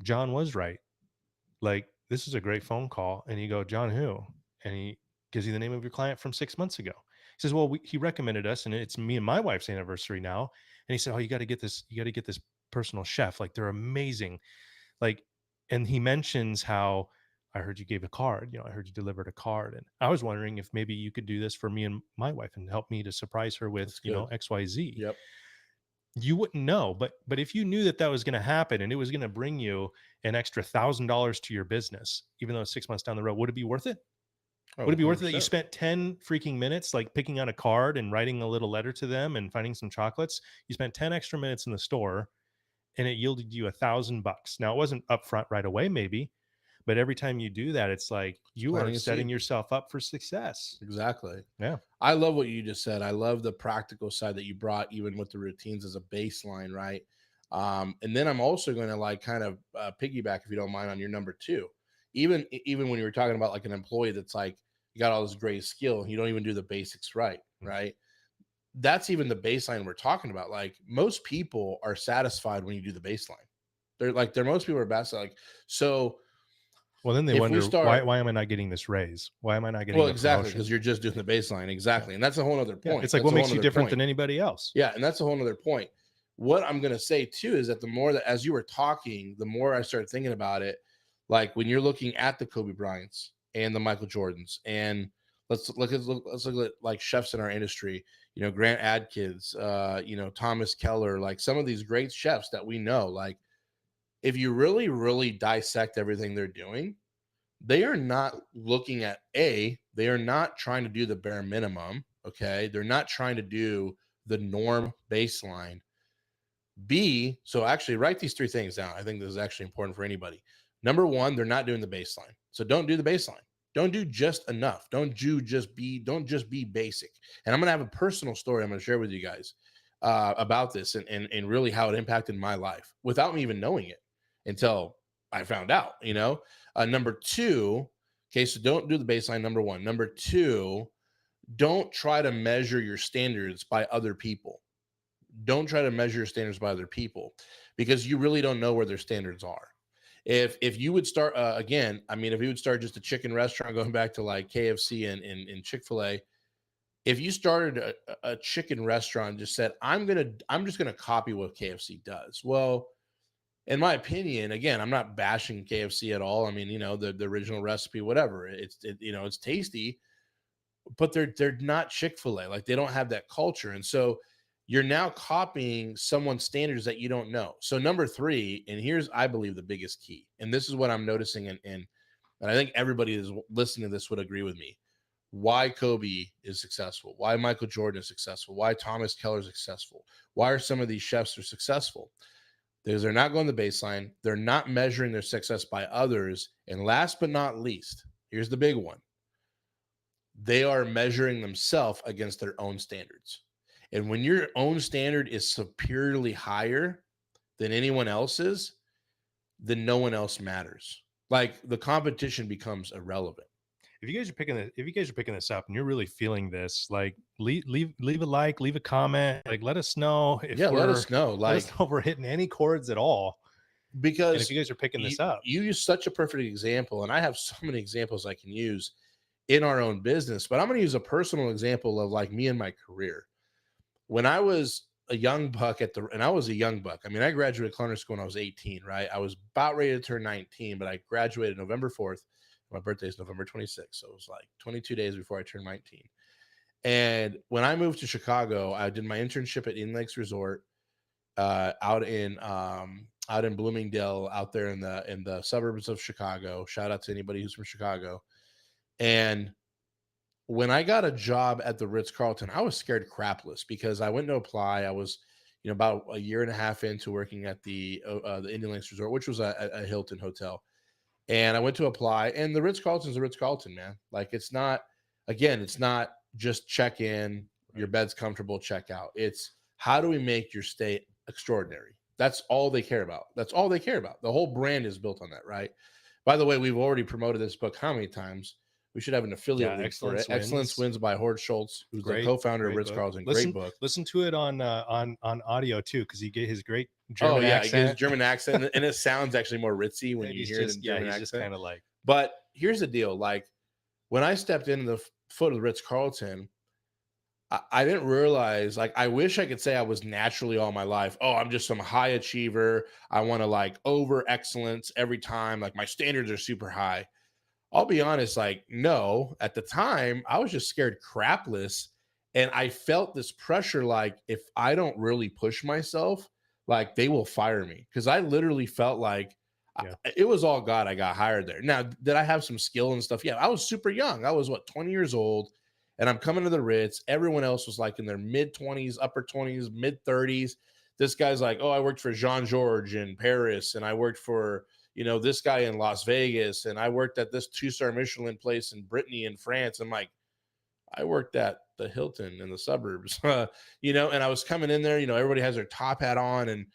[SPEAKER 1] John was right. Like, this is a great phone call. And you go, John, who? And he gives you the name of your client from 6 months ago. He says, well, he recommended us, and it's me and my wife's anniversary now. And he said, oh, you got to get this. You got to get this personal chef. Like, they're amazing. Like, and he mentions how, I heard you gave a card. I heard you delivered a card. And I was wondering if maybe you could do this for me and my wife and help me to surprise her with,
[SPEAKER 2] That's good.
[SPEAKER 1] XYZ.
[SPEAKER 2] Yep.
[SPEAKER 1] You wouldn't know, but if you knew that that was going to happen and it was going to bring you an extra $1,000 to your business, even though it's 6 months down the road, would it be worth it?
[SPEAKER 2] Oh,
[SPEAKER 1] Would it be worth it that you
[SPEAKER 2] 100%.
[SPEAKER 1] spent 10 freaking minutes like picking out a card and writing a little letter to them and finding some chocolates? You spent 10 extra minutes in the store and it yielded you $1,000. Now, it wasn't upfront right away, maybe, but every time you do that, it's like
[SPEAKER 2] It's
[SPEAKER 1] you are
[SPEAKER 2] planting a
[SPEAKER 1] setting
[SPEAKER 2] seed.
[SPEAKER 1] yourself up for success.
[SPEAKER 2] Exactly.
[SPEAKER 1] Yeah.
[SPEAKER 2] I love what you just said. I love the practical side that you brought, even with the routines as a baseline, right? And then I'm also going to like kind of piggyback, if you don't mind, on your number two. Even when you were talking about like an employee that's like you got all this great skill, you don't even do the basics right, right? That's even the baseline we're talking about. Like most people are satisfied when you do the baseline. They're most people are best like so.
[SPEAKER 1] Well, then they
[SPEAKER 2] If we
[SPEAKER 1] wonder, why
[SPEAKER 2] start
[SPEAKER 1] why am I not getting this raise? Why am I not getting
[SPEAKER 2] Well,
[SPEAKER 1] the
[SPEAKER 2] exactly, because
[SPEAKER 1] promotion?
[SPEAKER 2] you're just doing the baseline.
[SPEAKER 1] Yeah.
[SPEAKER 2] Exactly. And that's a whole other
[SPEAKER 1] Yeah.
[SPEAKER 2] point.
[SPEAKER 1] It's like,
[SPEAKER 2] That's
[SPEAKER 1] what
[SPEAKER 2] a whole
[SPEAKER 1] makes you
[SPEAKER 2] other
[SPEAKER 1] different
[SPEAKER 2] point.
[SPEAKER 1] than anybody else?
[SPEAKER 2] Yeah, and that's a whole nother point. What I'm gonna say too is that the more that as you were talking, the more I started thinking about it. Like when you're looking at the Kobe Bryants and the Michael Jordans, and let's look at like chefs in our industry, Grant Adkins, Thomas Keller, like some of these great chefs that we know, like if you really, really dissect everything they're doing, they are not looking at they are not trying to do the bare minimum. Okay. They're not trying to do the norm baseline. B, so actually write these three things down. I think this is actually important for anybody. Number one, they're not doing the baseline. So don't do the baseline. Don't do just enough. Don't just be basic. And I'm going to have a personal story I'm going to share with you guys about this and really how it impacted my life without me even knowing it until I found out. Number two, okay, so don't do the baseline, number one. Number two, don't try to measure your standards by other people. Don't try to measure your standards by other people because you really don't know where their standards are. If you would start again, I mean, if you would start just a chicken restaurant, going back to like KFC and Chick-fil-A, If you started a chicken restaurant and just said, I'm just gonna copy what KFC does. Well, in my opinion, again, I'm not bashing KFC at all. I mean, the original recipe, whatever. It's tasty, but they're not Chick-fil-A. Like they don't have that culture. And so you're now copying someone's standards that you don't know. So number three, and here's I believe the biggest key, and this is what I'm noticing, and I think everybody is listening to this would agree with me. Why Kobe is successful, why Michael Jordan is successful, why Thomas Keller is successful, why are some of these chefs are successful? Because they're not going the baseline, they're not measuring their success by others, and last but not least, here's the big one, they are measuring themselves against their own standards. And when your own standard is superiorly higher than anyone else's, then no one else matters. Like the competition becomes irrelevant.
[SPEAKER 1] If you guys are picking this up and you're really feeling this, like leave a like, leave a comment, like let us know if
[SPEAKER 2] Yeah, let us know.
[SPEAKER 1] let us
[SPEAKER 2] Like,
[SPEAKER 1] know if we're hitting any chords at all. And if
[SPEAKER 2] because
[SPEAKER 1] you guys are picking
[SPEAKER 2] you,
[SPEAKER 1] this up,
[SPEAKER 2] you use such a perfect example, and I have so many examples I can use in our own business, but I'm going to use a personal example of like me and my career. When I was a young buck and I was a young buck. I mean, I graduated culinary school when I was 18, right? I was about ready to turn 19, but I graduated November 4th. My birthday is November 26th. So it was like 22 days before I turned 19. And when I moved to Chicago, I did my internship at In Lakes Resort out in Bloomingdale, out there in the suburbs of Chicago. Shout out to anybody who's from Chicago. And when I got a job at the Ritz-Carlton, I was scared crapless because I went to apply. I was, about a year and a half into working at the Indian Lakes Resort, which was a Hilton hotel. And I went to apply, and the Ritz-Carlton's the Ritz-Carlton, man. Like it's not just check in, your
[SPEAKER 1] right?
[SPEAKER 2] bed's comfortable, check out. It's how do we make your stay extraordinary? That's all they care about. That's all they care about. The whole brand is built on that, right? By the way, we've already promoted this book how many times? We should have an affiliate
[SPEAKER 1] Yeah,
[SPEAKER 2] link for it.
[SPEAKER 1] excellence
[SPEAKER 2] Excellence
[SPEAKER 1] wins.
[SPEAKER 2] Wins by Howard Schultz, who's the
[SPEAKER 1] Great,
[SPEAKER 2] co-founder of
[SPEAKER 1] great book.
[SPEAKER 2] Ritz-Carlton. Great book.
[SPEAKER 1] Listen to it on audio too, because he get his great
[SPEAKER 2] Oh
[SPEAKER 1] German
[SPEAKER 2] yeah, it gives
[SPEAKER 1] accent.
[SPEAKER 2] German accent, and it sounds actually more ritzy when
[SPEAKER 1] And
[SPEAKER 2] you
[SPEAKER 1] he's
[SPEAKER 2] hear it
[SPEAKER 1] just
[SPEAKER 2] in German
[SPEAKER 1] he's just
[SPEAKER 2] accent.
[SPEAKER 1] kind of like,
[SPEAKER 2] But here's the deal: like when I stepped into the foot of the Ritz Carlton, I didn't realize. Like, I wish I could say I was naturally all my life. Oh, I'm just some high achiever. I want to like over excellence every time. Like my standards are super high. I'll be honest, like, no, at the time, I was just scared crapless. And I felt this pressure, like, if I don't really push myself, like, they will fire me. Cause I literally felt like
[SPEAKER 1] yeah,
[SPEAKER 2] it was all God I got hired there. Now, did I have some skill and stuff? Yeah, I was super young. I was what, 20 years old. And I'm coming to the Ritz. Everyone else was like in their mid 20s, upper 20s, mid 30s. This guy's like, oh, I worked for Jean Georges in Paris, and I worked for this guy in Las Vegas, and I worked at this 2-star Michelin place in Brittany in France. I'm like, I worked at the Hilton in the suburbs, and I was coming in there, everybody has their top hat on, and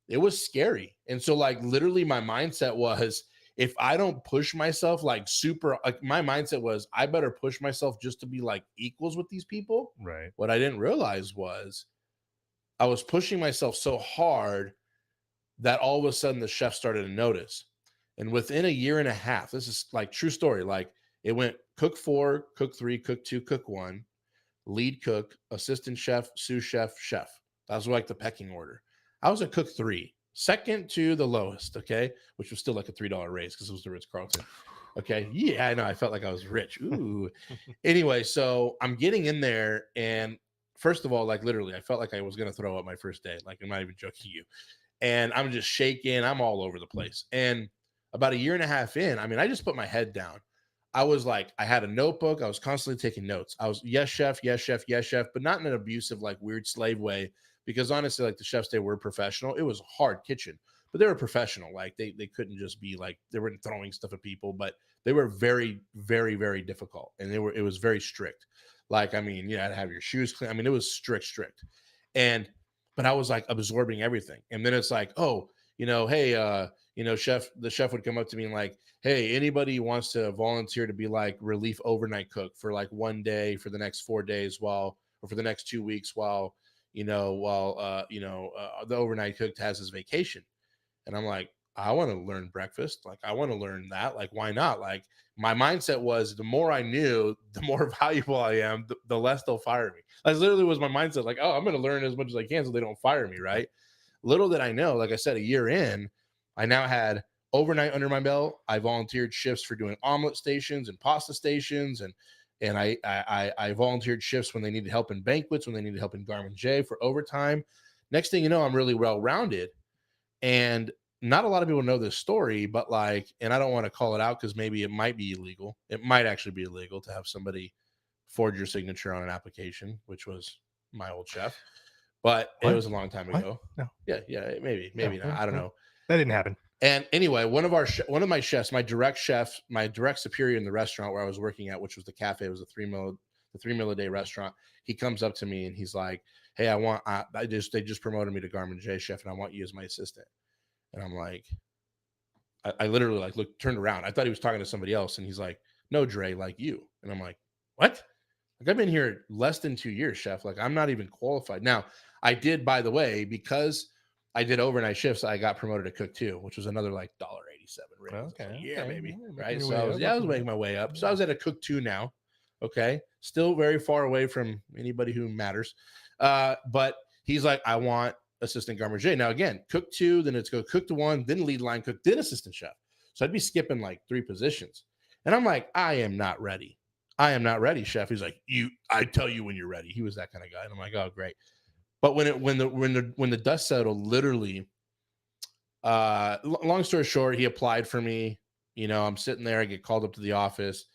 [SPEAKER 2] it was scary. And so, like, literally, my mindset was, if I don't push myself like super, like, my mindset was, I better push myself just to be like equals with these people.
[SPEAKER 1] right.
[SPEAKER 2] What I didn't realize was I was pushing myself so hard that all of a sudden the chef started to notice. And within a year and a half, this is like true story. Like it went cook 4, cook 3, cook 2, cook 1, lead cook, assistant chef, sous chef, chef. That was like the pecking order. I was a cook 3, second to the lowest. Okay. Which was still like a $3 raise because it was the Ritz Carlton. Okay. Yeah, I know. I felt like I was rich. Ooh. Anyway, so I'm getting in there, and first of all, like literally, I felt like I was going to throw up my first day. Like, I'm not even joking you, and I'm just shaking. I'm all over the place. And about a year and a half in, I mean, I just put my head down. I was like, I had a notebook. I was constantly taking notes. I was, yes, chef, yes, chef, yes, chef, but not in an abusive, like weird slave way. Because honestly, like the chefs, they were professional. It was a hard kitchen, but they were professional. Like they couldn't just be like, they weren't throwing stuff at people, but they were very, very, very difficult. And it was very strict. Like, I mean, you had to have your shoes clean. I mean, it was strict. And but I was like absorbing everything. And then it's like, oh, hey, the chef would come up to me and like, hey, anybody wants to volunteer to be like relief overnight cook for like one day for the next 4 days or for the next 2 weeks while the overnight cook has his vacation. And I'm like, I want to learn breakfast. Like, I want to learn that. Like, why not? Like, my mindset was the more I knew, the more valuable I am, the less they'll fire me. That literally was my mindset. Like, oh, I'm going to learn as much as I can so they don't fire me. Right. Little did I know, like I said, a year in, I now had overnight under my belt. I volunteered shifts for doing omelet stations and pasta stations, and I volunteered shifts when they needed help in banquets, when they needed help in Garmin J for overtime. Next thing you know, I'm really well rounded, and not a lot of people know this story, but like, and I don't want to call it out because maybe it might be illegal. It might actually be illegal to have somebody forge your signature on an application, which was my old chef, but it
[SPEAKER 1] What?
[SPEAKER 2] was a long time
[SPEAKER 1] What?
[SPEAKER 2] ago.
[SPEAKER 1] No,
[SPEAKER 2] Yeah, yeah, maybe
[SPEAKER 1] no,
[SPEAKER 2] not.
[SPEAKER 1] no,
[SPEAKER 2] I don't
[SPEAKER 1] no.
[SPEAKER 2] know.
[SPEAKER 1] That didn't happen.
[SPEAKER 2] And anyway, one of my chefs, my direct superior in the restaurant where I was working at, which was the cafe, it was a three meal a day restaurant. He comes up to me and he's like, "Hey, they just promoted me to Garmin J chef, and I want you as my assistant." And I'm like, I literally like turned around. I thought he was talking to somebody else, and he's like, "No, Dre, like you." And I'm like, "What?" Like, I've been here less than 2 years, chef. Like, I'm not even qualified. Now, I did, by the way, because I did overnight shifts, I got promoted to cook too, which was another like $1.87 raise. I was
[SPEAKER 1] Okay,
[SPEAKER 2] like, yeah,
[SPEAKER 1] okay.
[SPEAKER 2] baby.
[SPEAKER 1] Yeah, making
[SPEAKER 2] Right.
[SPEAKER 1] your
[SPEAKER 2] So I
[SPEAKER 1] way
[SPEAKER 2] was,
[SPEAKER 1] up.
[SPEAKER 2] yeah, I
[SPEAKER 1] That's
[SPEAKER 2] was
[SPEAKER 1] what's
[SPEAKER 2] making
[SPEAKER 1] up.
[SPEAKER 2] my way up. So I
[SPEAKER 1] Yeah.
[SPEAKER 2] was at a cook two now. Okay. Still very far away from anybody who matters. But he's like, I want assistant Garmer J. Now, again, cook two, then it's go cook to one, then lead line cook, then assistant chef. So I'd be skipping like 3 positions. And I'm like, I am not ready. I am not ready, chef. He's like, I tell you when you're ready. He was that kind of guy. And I'm like, oh, great. But when the dust settled, literally, long story short, he applied for me. You know, I'm sitting there, I get called up to the office.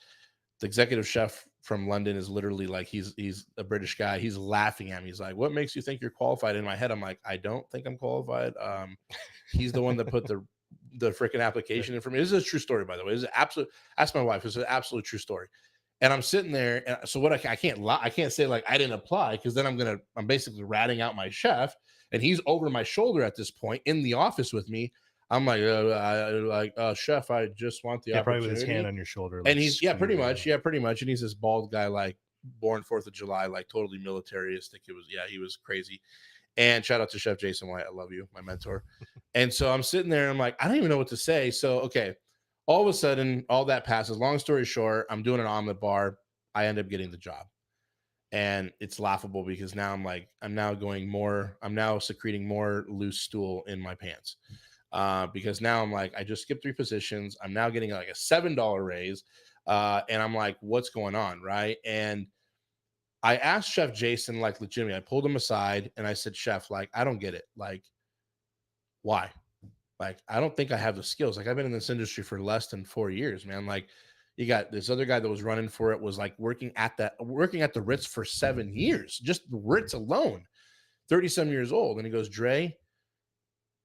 [SPEAKER 2] The executive chef from London is literally like, he's a British guy. He's laughing at me. He's like, "What makes you think you're qualified?" In my head, I'm like, I don't think I'm qualified. He's the one that put the freaking application in for me. This is a true story, by the way. This is absolute. Ask my wife. This is an absolute true story. And I'm sitting there, and so what? I can't lie. I can't say like I didn't apply because then I'm basically ratting out my chef, and he's over my shoulder at this point in the office with me. I'm like, chef, I just want the
[SPEAKER 1] Yeah, probably with his hand
[SPEAKER 2] opportunity.
[SPEAKER 1] on your shoulder,
[SPEAKER 2] And
[SPEAKER 1] like
[SPEAKER 2] he's, yeah, pretty
[SPEAKER 1] squeezing.
[SPEAKER 2] much, yeah, pretty much. And he's this bald guy, like born 4th of July, like totally militaristic. It was, yeah, he was crazy. And shout out to Chef Jason White. I love you, my mentor. And so I'm sitting there and I'm like, I don't even know what to say. So, okay. All of a sudden, all that passes. Long story short, I'm doing an omelet bar. I end up getting the job. And it's laughable because now I'm now secreting more loose stool in my pants. Because now I'm like, I just skipped 3 positions. I'm now getting like a $7 raise. And I'm like, what's going on? Right. And I asked Chef Jason, like, legitimately, I pulled him aside and I said, Chef, like, I don't get it. Like, why? Like, I don't think I have the skills. Like, I've been in this industry for less than 4 years, man. Like, you got this other guy that was running for it, was like working at the Ritz for 7 years, just the Ritz alone, 30 some years old. And he goes, Dre,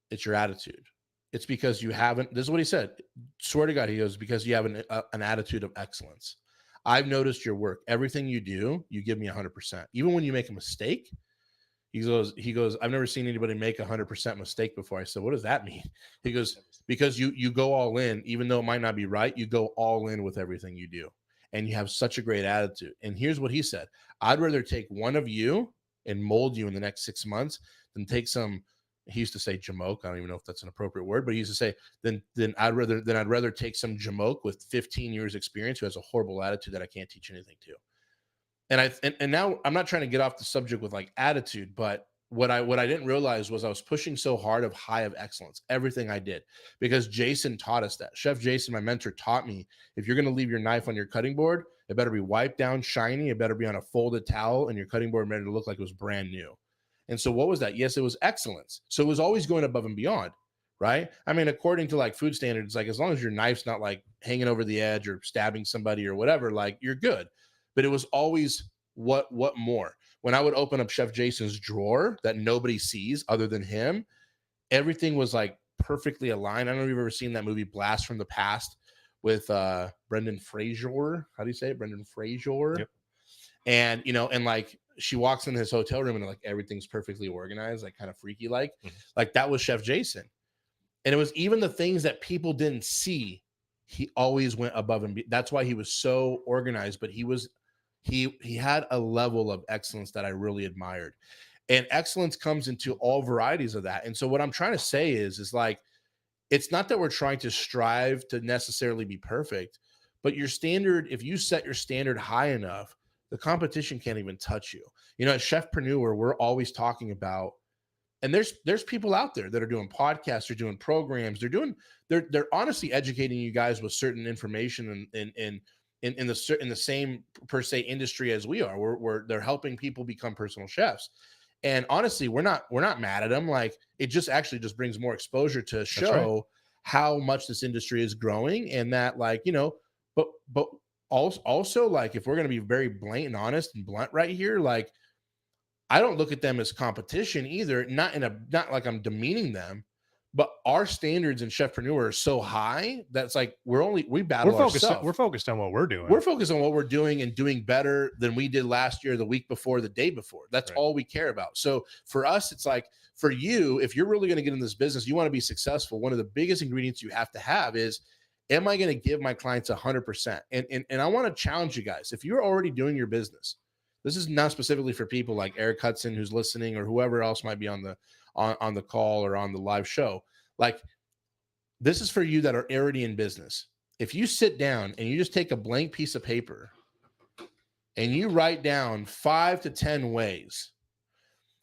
[SPEAKER 2] it's your attitude. It's because you haven't, this is what he said. Swear to God, he goes, because you have an attitude of excellence. I've noticed your work. Everything you do, you give me 100%. Even when you make a mistake, he goes, I've never seen anybody make 100% mistake before. I said, what does that mean? He goes, because you go all in, even though it might not be right, you go all in with everything you do. And you have such a great attitude. And here's what he said. I'd rather take one of you and mold you in the next 6 months than take some, he used to say jamoke. I don't even know if that's an appropriate word, but he used to say, then I'd rather take some jamoke with 15 years experience who has a horrible attitude that I can't teach anything to. And now I'm not trying to get off the subject with like attitude, but what I didn't realize was I was pushing so hard of high of excellence, everything I did, because Jason taught us that. Chef Jason, my mentor, taught me, if you're going to leave your knife on your cutting board, it better be wiped down, shiny. It better be on a folded towel, and your cutting board better to look like it was brand new. And so what was that? Yes, it was excellence. So it was always going above and beyond, right? I mean, according to like food standards, like as long as your knife's not like hanging over the edge or stabbing somebody or whatever, like you're good. But it was always what more. When I would open up Chef Jason's drawer that nobody sees other than him, everything was like perfectly aligned. I don't know if you've ever seen that movie Blast from the Past with Brendan Fraser. How do you say it? Brendan Fraser.
[SPEAKER 1] Yep.
[SPEAKER 2] And and like she walks in his hotel room and like everything's perfectly organized, like kind of freaky like.
[SPEAKER 1] Mhm.
[SPEAKER 2] Like that was Chef Jason. And it was even the things that people didn't see, he always went above and beyond. That's why he was so organized, but he had a level of excellence that I really admired. And excellence comes into all varieties of that. And so what I'm trying to say is like it's not that we're trying to strive to necessarily be perfect, but your standard, if you set your standard high enough, the competition can't even touch you. You know, at Chefpreneur, we're always talking about, and there's people out there that are doing podcasts, they're doing programs, they're honestly educating you guys with certain information in the same per se industry as we are. They're helping people become personal chefs. And honestly, we're not mad at them. Like, it just actually just brings more exposure to
[SPEAKER 1] That's right.
[SPEAKER 2] show how much this industry is growing, and that, like, you know, but also, like, if we're going to be very blatant, honest, and blunt right here, like, I don't look at them as competition either. Not like I'm demeaning them, but our standards in Chefpreneur are so high that's like we battle ourselves.
[SPEAKER 1] We're focused on what we're
[SPEAKER 2] We're
[SPEAKER 1] doing.
[SPEAKER 2] focused on what we're doing and doing better than we did last year, the week before, the day before. That's
[SPEAKER 1] Right.
[SPEAKER 2] all we care about. So for us, it's like, for you, if you're really going to get in this business, you want to be successful, one of the biggest ingredients you have to have is, am I going to give my clients 100%? And I want to challenge you guys. If you're already doing your business, this is not specifically for people like Eric Hudson, who's listening, or whoever else might be on the call or on the live show. Like, this is for you that are already in business. If you sit down and you just take a blank piece of paper and you write down 5 to 10 ways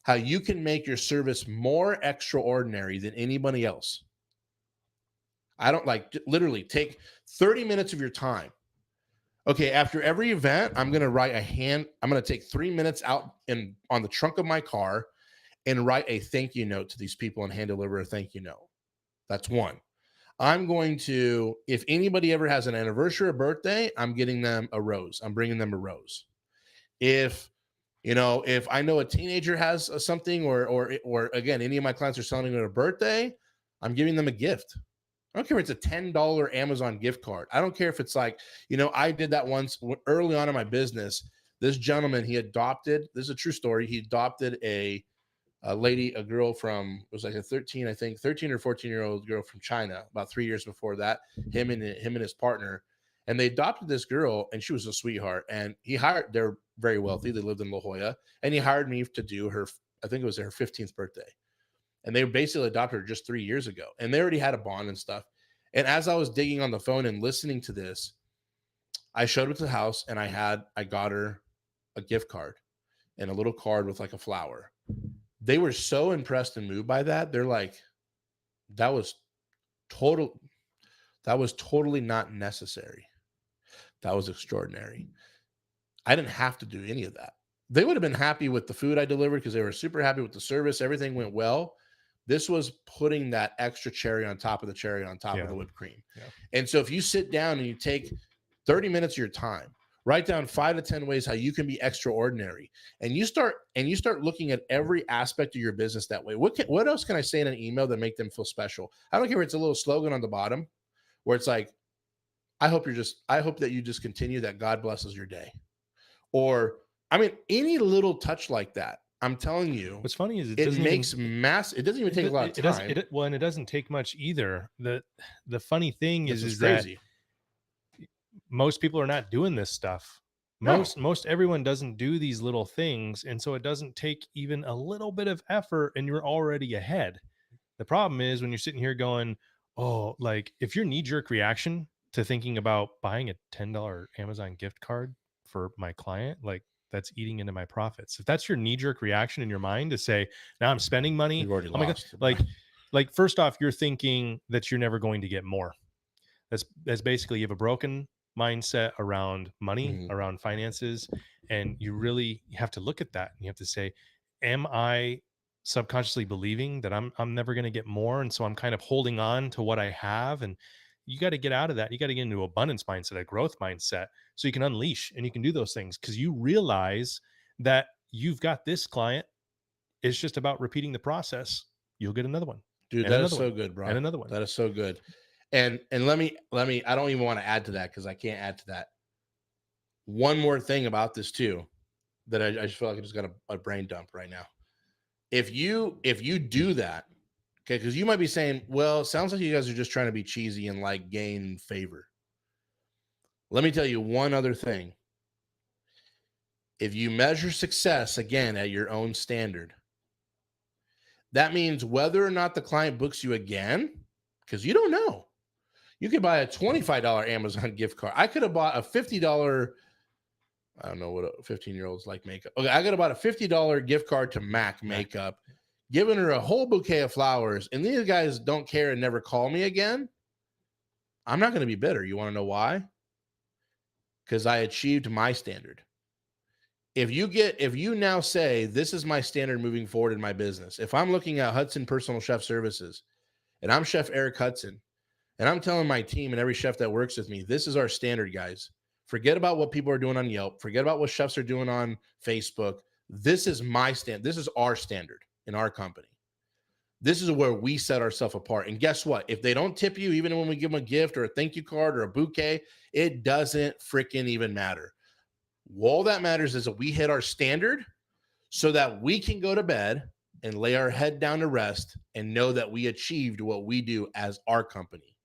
[SPEAKER 2] how you can make your service more extraordinary than anybody else. I don't, like, literally take 30 minutes of your time. Okay, after every event, I'm going to take 3 minutes out on the trunk of my car and write a thank you note to these people and hand deliver a thank you note. That's one. I'm going to, if anybody ever has an anniversary or birthday, I'm getting them a rose. I'm bringing them a rose. If I know a teenager has something, or again, any of my clients are celebrating their birthday, I'm giving them a gift. I don't care if it's a $10 Amazon gift card. I don't care if it's like, I did that once early on in my business. This gentleman, this is a true story. He adopted a girl from, it was like a 13 or 14-year-old girl from China about 3 years before that, him and his partner. And they adopted this girl, and she was a sweetheart. And they're very wealthy. They lived in La Jolla. And he hired me to do her, I think it was her 15th birthday. And they basically adopted her just 3 years ago. And they already had a bond and stuff. And as I was digging on the phone and listening to this, I showed up to the house, and I got her a gift card and a little card with like a flower. They were so impressed and moved by that. They're like, that was totally not necessary. That was extraordinary. I didn't have to do any of that. They would have been happy with the food I delivered because they were super happy with the service. Everything went well. This was putting that extra cherry on top of the cherry on top of the whipped cream. Yeah. And so if you sit down and you take 30 minutes of your time, write down 5 to 10 ways how you can be extraordinary, and you start looking at every aspect of your business that way. What else can I say in an email that make them feel special? I don't care if it's a little slogan on the bottom where it's like, I hope that you just continue, that God blesses your day. Or, I mean, any little touch like that. I'm telling you,
[SPEAKER 1] what's funny is
[SPEAKER 2] it doesn't even take a lot of time.
[SPEAKER 1] And it doesn't take much either. The funny thing is
[SPEAKER 2] crazy.
[SPEAKER 1] That most people are not doing this stuff. Most everyone doesn't do these little things. And so it doesn't take even a little bit of effort, and you're already ahead. The problem is when you're sitting here going, oh, like, if your knee-jerk reaction to thinking about buying a $10 Amazon gift card for my client, like, that's eating into my profits. If that's your knee-jerk reaction in your mind to say, now I'm spending money,
[SPEAKER 2] you've already lost.
[SPEAKER 1] Like first off, you're thinking that you're never going to get more. That's basically, you have a broken mindset around money, around finances, and you really have to look at that and you have to say, am I subconsciously believing that I'm never going to get more, and so I'm kind of holding on to what I have? And you got to get out of that. You got to get into abundance mindset, a growth mindset, so you can unleash and you can do those things, because you realize that you've got this client. It's just about repeating the process. You'll get another one.
[SPEAKER 2] Dude, that is so good, bro.
[SPEAKER 1] And another one.
[SPEAKER 2] That is so good. And let me, I don't even want to add to that because I can't add to that. One more thing about this too, that I just feel like I just got a brain dump right now. If you do that, okay, because you might be saying, well, it sounds like you guys are just trying to be cheesy and like gain favor. Let me tell you one other thing. If you measure success, again, at your own standard, that means whether or not the client books you again, because you don't know. You could buy a $25 Amazon gift card. I could have bought a $50, I don't know what a 15-year-old's like makeup. Okay, I could have bought a $50 gift card to MAC makeup, given her a whole bouquet of flowers, and these guys don't care and never call me again. I'm not going to be bitter. You want to know why? Because I achieved my standard. If you now say, this is my standard moving forward in my business, if I'm looking at Hudson Personal Chef Services and I'm Chef Eric Hudson, and I'm telling my team and every chef that works with me, this is our standard, guys. Forget about what people are doing on Yelp. Forget about what chefs are doing on Facebook. This is my stand. This is our standard in our company. This is where we set ourselves apart. And guess what? If they don't tip you, even when we give them a gift or a thank you card or a bouquet, it doesn't freaking even matter. All that matters is that we hit our standard so that we can go to bed and lay our head down to rest and know that we achieved what we do as our company,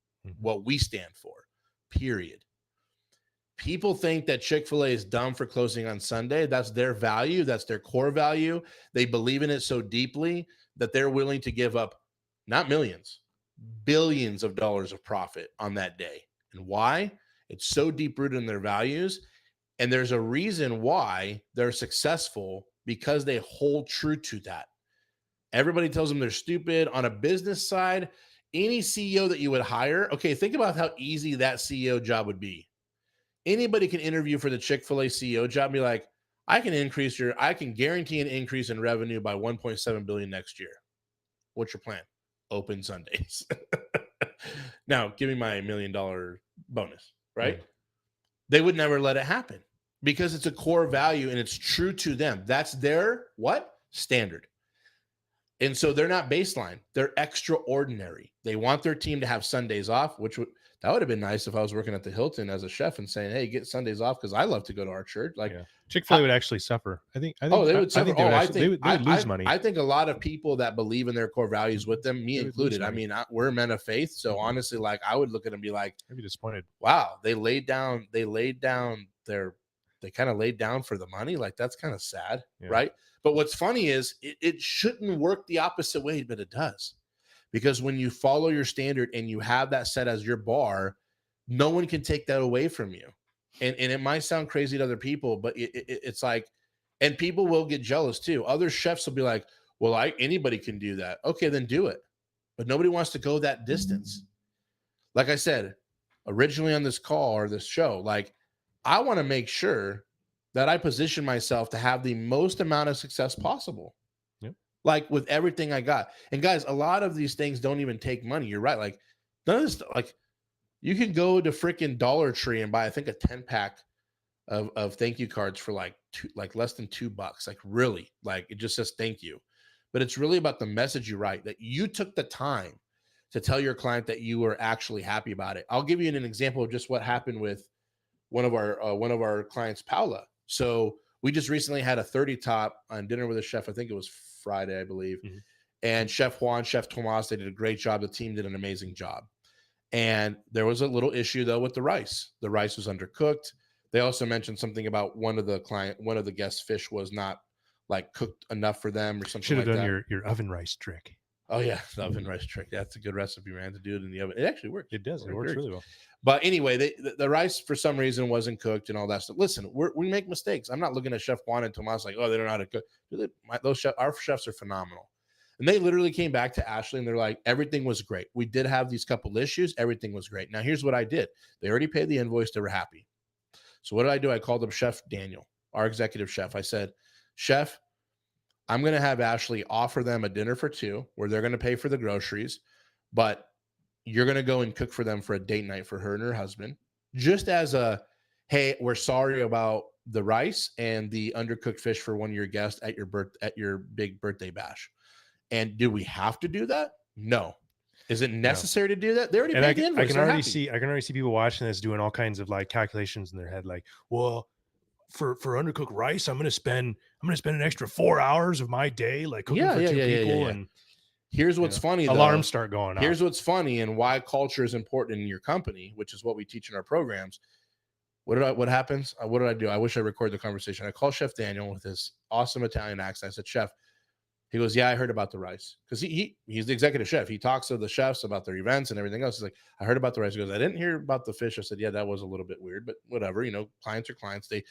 [SPEAKER 2] what we stand for, period. People think that Chick-fil-A is dumb for closing on Sunday. That's their value. That's their core value. They believe in it so deeply that they're willing to give up not millions, billions of dollars of profit on that day. And why? It's so deep rooted in their values. And there's a reason why they're successful, because they hold true to that. Everybody tells them they're stupid. On a business side, any CEO that you would hire, okay, think about how easy that CEO job would be. Anybody can interview for the Chick-fil-A CEO job and be like, I can guarantee an increase in revenue by 1.7 billion next year. What's your plan? Open Sundays. Now, give me my $1 million bonus, right? They would never let it happen because it's a core value and it's true to them. That's their what? Standard. And so they're not baseline. They're extraordinary. They want their team to have Sundays off, that would have been nice if I was working at the Hilton as a chef and saying, hey, get Sundays off because I love to go to our church. Like
[SPEAKER 1] Chick-fil-A would actually suffer. They would
[SPEAKER 2] suffer.
[SPEAKER 1] They would lose money.
[SPEAKER 2] I think a lot of people that believe in their core values with them, me included. I mean, we're men of faith. So honestly, like I would look at them and be like,
[SPEAKER 1] I'd be disappointed.
[SPEAKER 2] Wow, they kind of laid down for the money. Like that's kind of sad, right? But what's funny is it shouldn't work the opposite way, but it does. Because when you follow your standard and you have that set as your bar, no one can take that away from you. And it might sound crazy to other people, but it's like, and people will get jealous too. Other chefs will be like, well, anybody can do that. Okay, then do it. But nobody wants to go that distance. Like I said, originally on this call or this show, like I want to make sure that I position myself to have the most amount of success possible. Like with everything I got. And guys, a lot of these things don't even take money. You're right. Like none of this, like you can go to freaking Dollar Tree and buy, I think, a 10-pack of thank you cards for like less than $2. Like really, like it just says thank you. But it's really about the message you write, that you took the time to tell your client that you were actually happy about it. I'll give you an example of just what happened with one of our clients, Paula. So we just recently had a 30 top on dinner with a chef. I think it was Friday, I believe. And Chef Juan, Chef Tomas, they did a great job. The team did an amazing job. And there was a little issue though with the rice. The rice was undercooked. They also mentioned something about one of the guests' fish was not like cooked enough for them or something.
[SPEAKER 1] Should have
[SPEAKER 2] like
[SPEAKER 1] done
[SPEAKER 2] that.
[SPEAKER 1] your oven rice trick.
[SPEAKER 2] Oh yeah, the oven rice trick. That's a good recipe, man. To do it in the oven, it actually works.
[SPEAKER 1] It does. It works really well.
[SPEAKER 2] But anyway, the rice for some reason wasn't cooked and all that stuff. Listen, we make mistakes. I'm not looking at Chef Juan and Tomas like, oh, they don't know how to cook. Our chefs are phenomenal. And they literally came back to Ashley and they're like, everything was great. We did have these couple issues. Everything was great. Now, here's what I did. They already paid the invoice. They were happy. So what did I do? I called up Chef Daniel, our executive chef. I said, Chef, I'm going to have Ashley offer them a dinner for two where they're going to pay for the groceries, but you're going to go and cook for them for a date night for her and her husband, just as a, hey, we're sorry about the rice and the undercooked fish for one of your guests at your big birthday bash. And do we have to do that? No. Is it necessary to do that? They already paid the invoice. I can
[SPEAKER 1] already see people watching this doing all kinds of like calculations in their head, like, well, for undercooked rice, I'm going to spend an extra 4 hours of my day like cooking for two people. And
[SPEAKER 2] here's what's funny.
[SPEAKER 1] Alarms start going off.
[SPEAKER 2] Here's what's funny and why culture is important in your company, which is what we teach in our programs. What happens? What did I do? I wish I recorded the conversation. I called Chef Daniel with his awesome Italian accent. I said, Chef, He goes, yeah, I heard about the rice. Because he's the executive chef. He talks to the chefs about their events and everything else. He's like, I heard about the rice. He goes, I didn't hear about the fish. I said, yeah, that was a little bit weird, but whatever. Clients are clients. They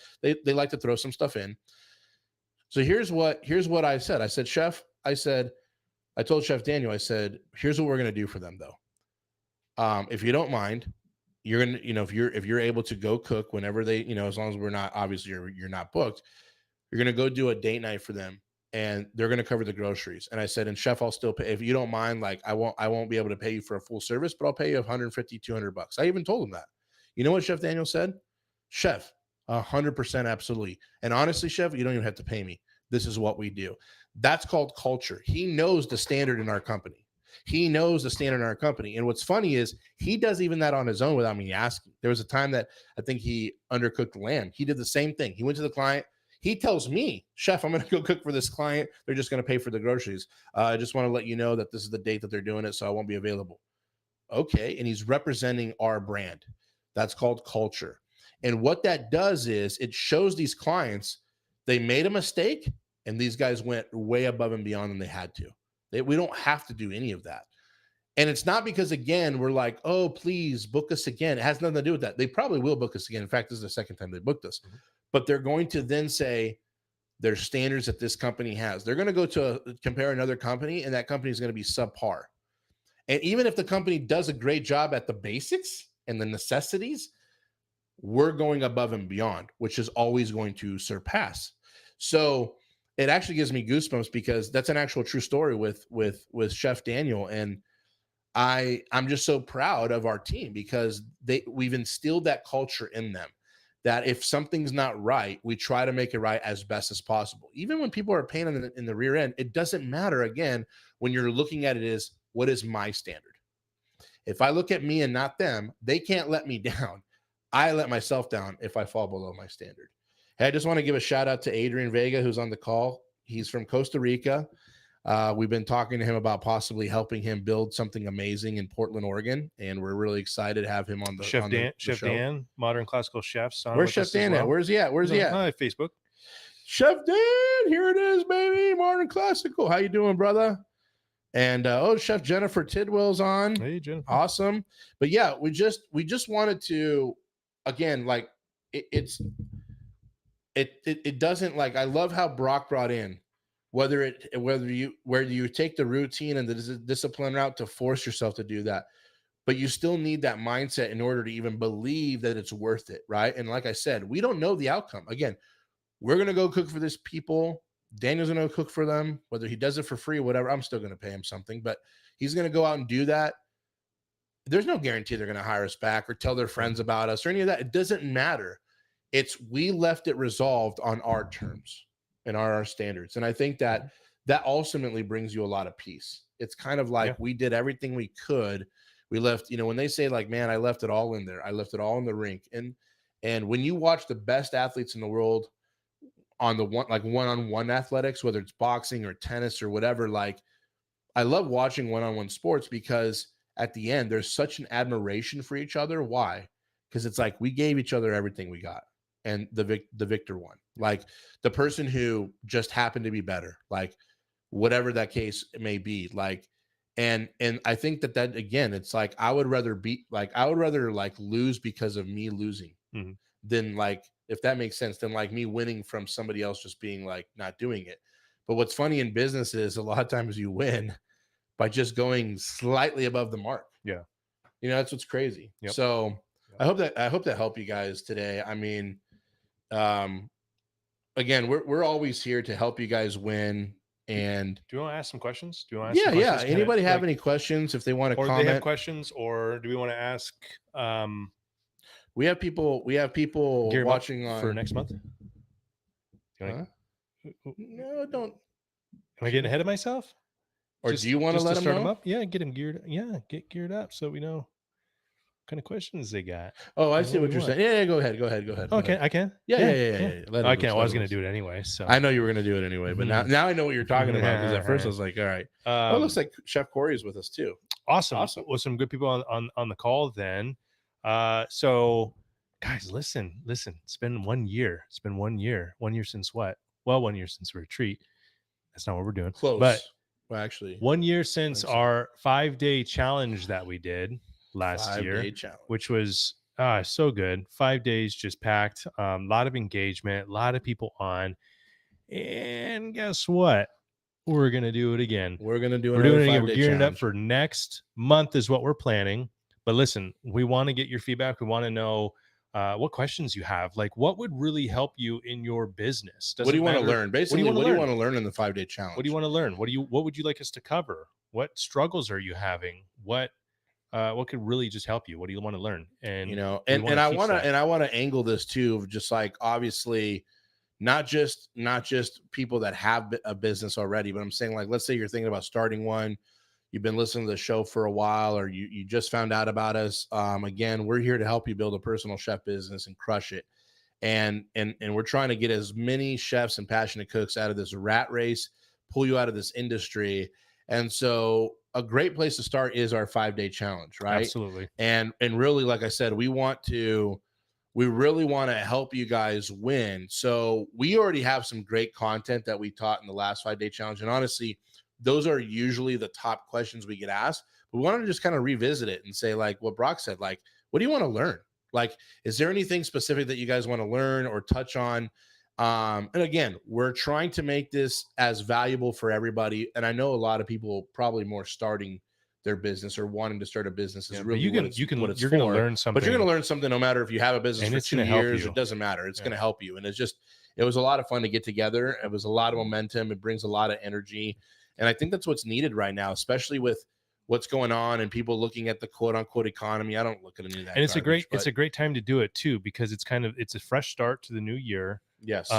[SPEAKER 2] like to throw some stuff in. So here's what I said. I said, Chef, I told Chef Daniel, I said, here's what we're gonna do for them though. If you don't mind, you're gonna, if you're able to go cook whenever they, as long as we're not, obviously you're not booked, you're gonna go do a date night for them, and they're gonna cover the groceries. And I said, and Chef, I'll still pay if you don't mind. Like I won't be able to pay you for a full service, but I'll pay you 150, $200. I even told him that. You know what Chef Daniel said? Chef, 100% absolutely. And honestly, Chef, you don't even have to pay me. This is what we do. That's called culture. He knows the standard in our company. He knows the standard in our company. And what's funny is he does even that on his own without me asking. There was a time that I think he undercooked lamb. He did the same thing. He went to the client. He tells me, Chef, I'm going to go cook for this client. They're just going to pay for the groceries. I just want to let you know that this is the date that they're doing it, so I won't be available. Okay. And he's representing our brand. That's called culture. And what that does is it shows these clients they made a mistake, and these guys went way above and beyond than they had to. We don't have to do any of that. And it's not because, again, we're like, oh, please book us again. It has nothing to do with that. They probably will book us again. In fact, this is the second time they booked us. Mm-hmm. But they're going to then say there's standards that this company has. They're going to go to compare another company, and that company is going to be subpar. And even if the company does a great job at the basics and the necessities, we're going above and beyond, which is always going to surpass. So it actually gives me goosebumps because that's an actual true story with Chef Daniel. And I'm just so proud of our team because we've instilled that culture in them, that if something's not right, we try to make it right as best as possible. Even when people are paying in the rear end, it doesn't matter. Again, when you're looking at it is, what is my standard? If I look at me and not them, they can't let me down. I let myself down if I fall below my standard. Hey, I just want to give a shout out to Adrian Vega, who's on the call. He's from Costa Rica. We've been talking to him about possibly helping him build something amazing in Portland, Oregon, and we're really excited to have him on the
[SPEAKER 1] Chef Dan,
[SPEAKER 2] show.
[SPEAKER 1] Dan, Modern Classical Chefs.
[SPEAKER 2] Where's Chef Dan at? Where's he at? Where's he at?
[SPEAKER 1] Facebook.
[SPEAKER 2] Chef Dan, here it is, baby. Modern Classical. How you doing, brother? And Chef Jennifer Tidwell's on.
[SPEAKER 1] Hey, Jennifer.
[SPEAKER 2] Awesome. But yeah, we just wanted to, again, like it doesn't, like, I love how Brock brought in whether you take the routine and the discipline route to force yourself to do that, but you still need that mindset in order to even believe that it's worth it, right? And like I said, we don't know the outcome. Again, we're gonna go cook for this people. Daniel's gonna go cook for them, whether he does it for free or whatever. I'm still gonna pay him something, but he's gonna go out and do that. There's no guarantee they're gonna hire us back or tell their friends about us or any of that. It doesn't matter. We left it resolved on our terms and our standards. And I think that ultimately brings you a lot of peace. It's kind of like we did everything we could. We left, when they say like, man, I left it all in there. I left it all in the rink. And when you watch the best athletes in the world on the one-on-one athletics, whether it's boxing or tennis or whatever, like I love watching one-on-one sports because at the end, there's such an admiration for each other. Why? Because it's like we gave each other everything we got. And the victor won. Like the person who just happened to be better, like whatever that case may be, like, and I think that again, it's like I would rather lose because of me losing than, like, if that makes sense, than like me winning from somebody else just being like not doing it. But what's funny in business is a lot of times you win by just going slightly above the mark.
[SPEAKER 1] Yeah,
[SPEAKER 2] that's what's crazy. Yep. So I hope that helped you guys today. I mean, again, we're always here to help you guys win. And
[SPEAKER 1] do you want to ask some questions? Do you want to ask
[SPEAKER 2] some questions? Anybody have any questions if they want to comment?
[SPEAKER 1] Or they have questions, or do we want to ask?
[SPEAKER 2] We have people watching on
[SPEAKER 1] for next month.
[SPEAKER 2] No, don't.
[SPEAKER 1] Am I getting ahead of myself?
[SPEAKER 2] Or do you want to let them
[SPEAKER 1] start
[SPEAKER 2] know?
[SPEAKER 1] them up? Yeah, get them geared. Yeah, get geared up so we know what kind of questions they got.
[SPEAKER 2] Oh, I see what you're saying. Yeah, go ahead.
[SPEAKER 1] Okay, I can.
[SPEAKER 2] Yeah.
[SPEAKER 1] I can't. I was going to do it anyway. So
[SPEAKER 2] I know you were going to do it anyway, but now I know what you're talking about. Because at first I was like, all right. It looks like Chef Corey is with us too.
[SPEAKER 1] Awesome. With some good people on the call then. So guys, listen. It's been 1 year. It's been 1 year. 1 year since what? Well, 1 year since retreat. That's not what we're doing. But
[SPEAKER 2] Close. Well, actually,
[SPEAKER 1] 1 year
[SPEAKER 2] I
[SPEAKER 1] since
[SPEAKER 2] think so.
[SPEAKER 1] our 5-day challenge that we did last
[SPEAKER 2] 5-day
[SPEAKER 1] year,
[SPEAKER 2] challenge.
[SPEAKER 1] which was so good. 5 days just packed, a lot of engagement, a lot of people on. And guess what? We're going to do it again.
[SPEAKER 2] We're gonna do
[SPEAKER 1] We're
[SPEAKER 2] another
[SPEAKER 1] doing it again. We're
[SPEAKER 2] 5-day
[SPEAKER 1] gearing it up
[SPEAKER 2] challenge.
[SPEAKER 1] for next month is what we're planning. But listen, we want to get your feedback. We want to know what questions you have. Like, what would really help you in your business?
[SPEAKER 2] What do you
[SPEAKER 1] Doesn't
[SPEAKER 2] want to
[SPEAKER 1] matter.
[SPEAKER 2] learn?
[SPEAKER 1] What do you
[SPEAKER 2] Basically,
[SPEAKER 1] want to
[SPEAKER 2] what do you
[SPEAKER 1] learn?
[SPEAKER 2] want to learn in the 5-day
[SPEAKER 1] What do you
[SPEAKER 2] challenge?
[SPEAKER 1] want to learn? What would you like us to cover? What struggles are you having? What could really just help you? What do you want to learn?
[SPEAKER 2] You
[SPEAKER 1] And
[SPEAKER 2] know,
[SPEAKER 1] we want to teach that.
[SPEAKER 2] I want to angle this too, of just like, obviously, not just people that have a business already, but I'm saying, like, let's say you're thinking about starting one, you've been listening to the show for a while, or you just found out about us. Again, we're here to help you build a personal chef business and crush it. And we're trying to get as many chefs and passionate cooks out of this rat race, pull you out of this industry. And so a great place to start is our 5-day challenge, right?
[SPEAKER 1] Absolutely.
[SPEAKER 2] And really, like I said, we really want to help you guys win. So we already have some great content that we taught in the last 5-day challenge. And honestly, those are usually the top questions we get asked. But we want to just kind of revisit it and say, like what Brock said, like, what do you want to learn? Like, is there anything specific that you guys want to learn or touch on? And again, we're trying to make this as valuable for everybody. And I know a lot of people probably more starting their business or wanting to start a business is
[SPEAKER 1] Yeah, but
[SPEAKER 2] really what it's
[SPEAKER 1] you're going to
[SPEAKER 2] for.
[SPEAKER 1] learn
[SPEAKER 2] But you're going
[SPEAKER 1] something,
[SPEAKER 2] to learn something no matter if you have a business
[SPEAKER 1] and
[SPEAKER 2] for
[SPEAKER 1] it's
[SPEAKER 2] two
[SPEAKER 1] going to help
[SPEAKER 2] years.
[SPEAKER 1] you.
[SPEAKER 2] It doesn't matter. It's
[SPEAKER 1] Yeah.
[SPEAKER 2] going to help you. And it was a lot of fun to get together. It was a lot of momentum. It brings a lot of energy. And I think that's what's needed right now, especially with what's going on and people looking at the quote unquote economy. I don't look at any of that.
[SPEAKER 1] And
[SPEAKER 2] garbage,
[SPEAKER 1] it's a great time to do it too, because it's a fresh start to the new year.
[SPEAKER 2] yes.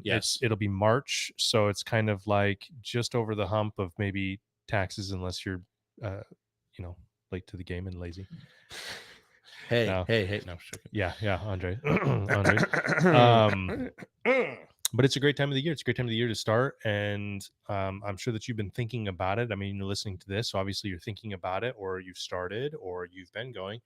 [SPEAKER 2] Yes.
[SPEAKER 1] It'll be March, so it's kind of like just over the hump of maybe taxes, unless you're uh late to the game and lazy.
[SPEAKER 2] Hey,
[SPEAKER 1] No.
[SPEAKER 2] hey. No,
[SPEAKER 1] Yeah, Andre. Andre. But it's a great time of the year. It's a great time of the year to start. And I'm sure that you've been thinking about it. I mean, you're listening to this, so obviously you're thinking about it, or you've started, or you've been going.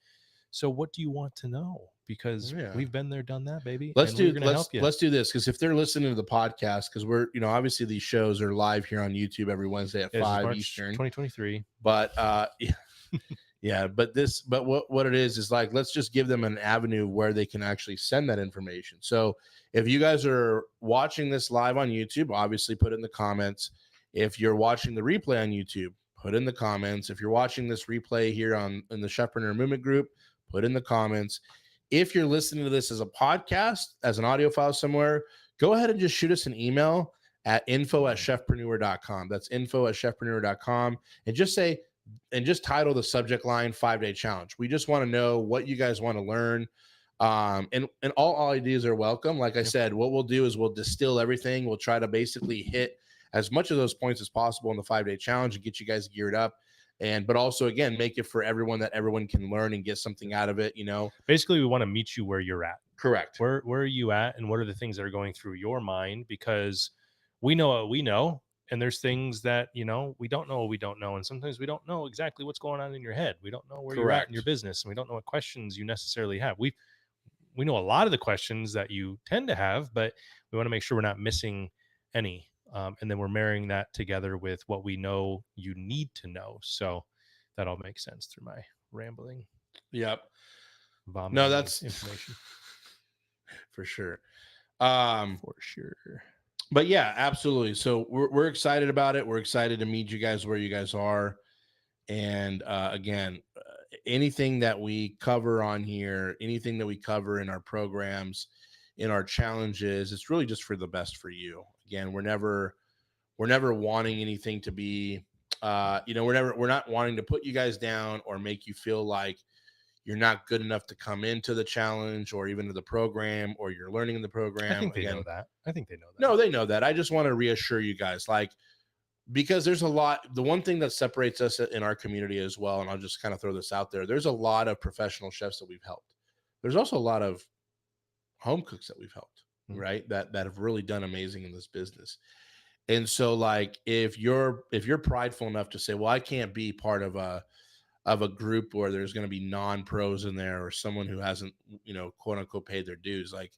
[SPEAKER 1] So what do you want to know? Because we've been there, done that, baby.
[SPEAKER 2] Let's
[SPEAKER 1] and we're gonna help you.
[SPEAKER 2] do this, because if they're listening to the podcast, because we're, obviously these shows are live here on YouTube every Wednesday at 5
[SPEAKER 1] March
[SPEAKER 2] Eastern
[SPEAKER 1] 2023.
[SPEAKER 2] But yeah, but what it is like, let's just give them an avenue where they can actually send that information. So if you guys are watching this live on YouTube, obviously put it in the comments. If you're watching the replay on YouTube, put in the comments. If you're watching this replay here in the Chefpreneur Movement group, put in the comments. If you're listening to this as a podcast, as an audio file somewhere, go ahead and just shoot us an email at info@chefpreneur.com. That's info@chefpreneur.com. And just title the subject line 5-day challenge. We just want to know what you guys want to learn. And all ideas are welcome. Like I said, what we'll do is we'll distill everything. We'll try to basically hit as much of those points as possible in the 5-day challenge and get you guys geared up. But also, again, make it for everyone, that everyone can learn and get something out of it.
[SPEAKER 1] Basically, we want to meet you where you're at.
[SPEAKER 2] Correct.
[SPEAKER 1] Where are you at, and what are the things that are going through your mind? Because we know what we know, and there's things that we don't know what we don't know, and sometimes we don't know exactly what's going on in your head. We don't know where you're at in your business, and we don't know what questions you necessarily have. We know a lot of the questions that you tend to have, but we want to make sure we're not missing any. And then we're marrying that together with what we know you need to know. So that all makes sense through my rambling.
[SPEAKER 2] Yep.
[SPEAKER 1] Vomiting
[SPEAKER 2] No, that's
[SPEAKER 1] information.
[SPEAKER 2] For sure.
[SPEAKER 1] For sure.
[SPEAKER 2] But yeah, absolutely. So we're excited about it. We're excited to meet you guys where you guys are. And again, anything that we cover on here, anything that we cover in our programs, in our challenges, it's really just for the best for you. Again, we're never wanting anything to be, we're not wanting to put you guys down or make you feel like you're not good enough to come into the challenge or even to the program, or you're learning in the program.
[SPEAKER 1] I think they know that.
[SPEAKER 2] No, they know that. I just want to reassure you guys, like, because there's a lot, the one thing that separates us in our community as well, and I'll just kind of throw this out there, there's a lot of professional chefs that we've helped. There's also a lot of home cooks that we've helped, right? That have really done amazing in this business. And so, like, if you're prideful enough to say, well, I can't be part of a group where there's going to be non-pros in there, or someone who hasn't, quote unquote, paid their dues, like,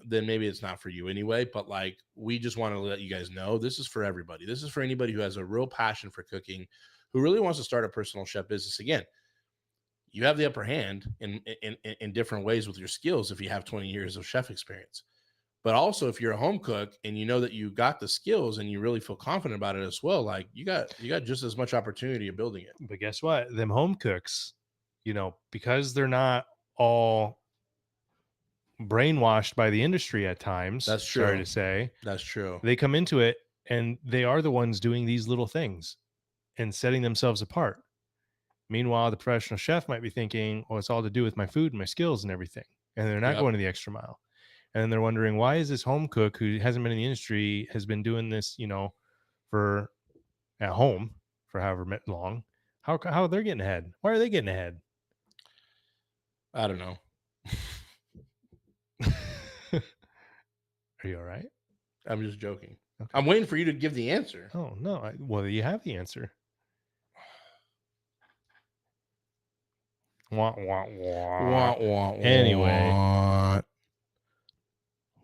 [SPEAKER 2] then maybe it's not for you anyway. But like, we just want to let you guys know this is for everybody. This is for anybody who has a real passion for cooking, who really wants to start a personal chef business. Again, you have the upper hand in different ways with your skills if you have 20 years of chef experience. But also, if you're a home cook and you know that you got the skills and you really feel confident about it as well, like you got just as much opportunity of building it.
[SPEAKER 1] But guess what? Them home cooks, because they're not all brainwashed by the industry at times.
[SPEAKER 2] That's
[SPEAKER 1] Sorry
[SPEAKER 2] true.
[SPEAKER 1] to say.
[SPEAKER 2] That's true.
[SPEAKER 1] They come into it and they are the ones doing these little things and setting themselves apart. Meanwhile, the professional chef might be thinking, "Oh, it's all to do with my food and my skills and everything," and they're not
[SPEAKER 2] Yep.
[SPEAKER 1] going to the extra mile. And then they're wondering, why is this home cook who hasn't been in the industry, has been doing this, for at home for however long, how they're getting ahead? Why are they getting ahead?
[SPEAKER 2] I don't know.
[SPEAKER 1] Are you all right?
[SPEAKER 2] I'm just joking.
[SPEAKER 1] Okay.
[SPEAKER 2] I'm waiting for you to give the answer.
[SPEAKER 1] Oh no! Well, you have the answer. Wah, wah, wah.
[SPEAKER 2] Wah, wah,
[SPEAKER 1] Anyway.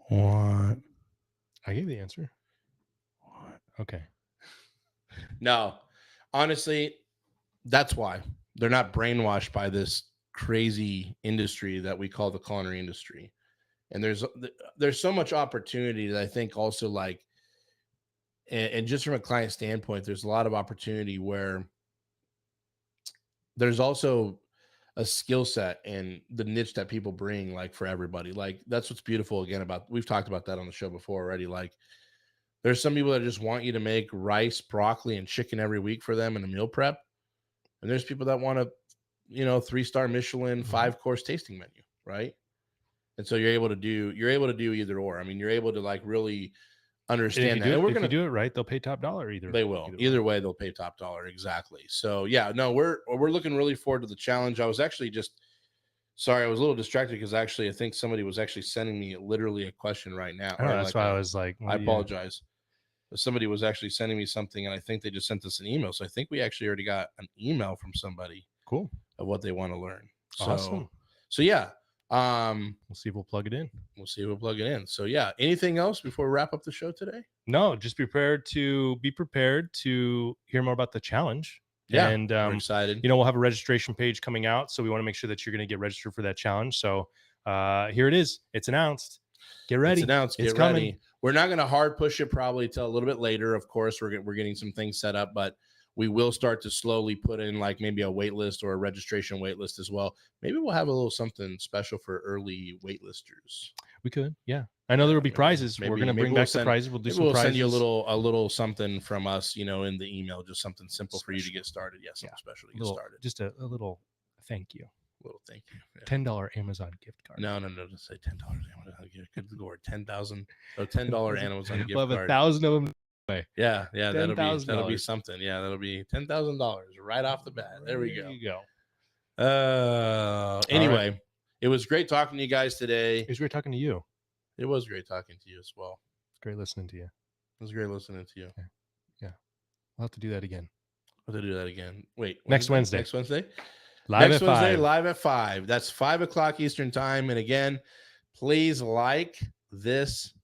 [SPEAKER 2] What?
[SPEAKER 1] I gave the answer.
[SPEAKER 2] What?
[SPEAKER 1] Okay.
[SPEAKER 2] No, honestly, that's why they're not brainwashed by this crazy industry that we call the culinary industry. And there's so much opportunity that I think also, like, and just from a client standpoint, there's a lot of opportunity where there's also a skill set and the niche that people bring, like, for everybody. Like, that's what's beautiful again about, we've talked about that on the show before already. Like, there's some people that just want you to make rice, broccoli, and chicken every week for them in a meal prep. And there's people that want a, 3-star Michelin, 5-course tasting menu, right? And so you're able to do either or. I mean, you're able to, like, really understand that. And
[SPEAKER 1] If you do it right, they'll pay top dollar either.
[SPEAKER 2] They will. Either way, they'll pay top dollar. Exactly. So yeah, no, we're looking really forward to the challenge. I was actually I was a little distracted because actually I think somebody was actually sending me literally a question right now.
[SPEAKER 1] Oh, that's why I was like,
[SPEAKER 2] I apologize. Somebody was actually sending me something, and I think they just sent us an email. So I think we actually already got an email from somebody.
[SPEAKER 1] Cool.
[SPEAKER 2] Of what they want to learn.
[SPEAKER 1] Awesome.
[SPEAKER 2] So yeah.
[SPEAKER 1] We'll see if we'll plug it in.
[SPEAKER 2] So yeah. Anything else before we wrap up the show today?
[SPEAKER 1] No, just be prepared to hear more about the challenge.
[SPEAKER 2] Yeah.
[SPEAKER 1] And
[SPEAKER 2] we're excited.
[SPEAKER 1] We'll have a registration page coming out. So we want to make sure that you're going to get registered for that challenge. So here it is. It's announced. Get ready.
[SPEAKER 2] It's announced.
[SPEAKER 1] It's
[SPEAKER 2] Get
[SPEAKER 1] coming.
[SPEAKER 2] ready. We're not going to hard push it probably till a little bit later. Of course, we're getting some things set up, but we will start to slowly put in, like, maybe a wait list or a registration wait list as well. Maybe we'll have a little something special for early waitlisters.
[SPEAKER 1] We could, yeah. I know there will be prizes. We're going to bring back the prizes. We'll do some prizes.
[SPEAKER 2] Send you a little something from us, in the email, just something simple for you to get started. Yeah, something special to get started.
[SPEAKER 1] Just a little thank you.
[SPEAKER 2] Little thank you. Yeah.
[SPEAKER 1] $10 Amazon gift card.
[SPEAKER 2] No. Just say $10 Amazon gift card. Good Lord, $10,000. Oh, $10 Amazon gift
[SPEAKER 1] card.
[SPEAKER 2] We'll
[SPEAKER 1] have 1,000 of them.
[SPEAKER 2] Yeah, that'll be something. Yeah, that'll be $10,000 right off the bat. There we go.
[SPEAKER 1] There you go.
[SPEAKER 2] Anyway,
[SPEAKER 1] right.
[SPEAKER 2] It was great talking to you guys today.
[SPEAKER 1] It was great talking to you.
[SPEAKER 2] It was great talking to you as well.
[SPEAKER 1] It's great listening to you.
[SPEAKER 2] It was great listening to you.
[SPEAKER 1] Yeah. We'll have to do that again.
[SPEAKER 2] Wait.
[SPEAKER 1] Next Wednesday.
[SPEAKER 2] Next Wednesday?
[SPEAKER 1] Live
[SPEAKER 2] Next
[SPEAKER 1] at
[SPEAKER 2] Wednesday,
[SPEAKER 1] 5.
[SPEAKER 2] live at 5. That's 5 o'clock Eastern time. And again, please like this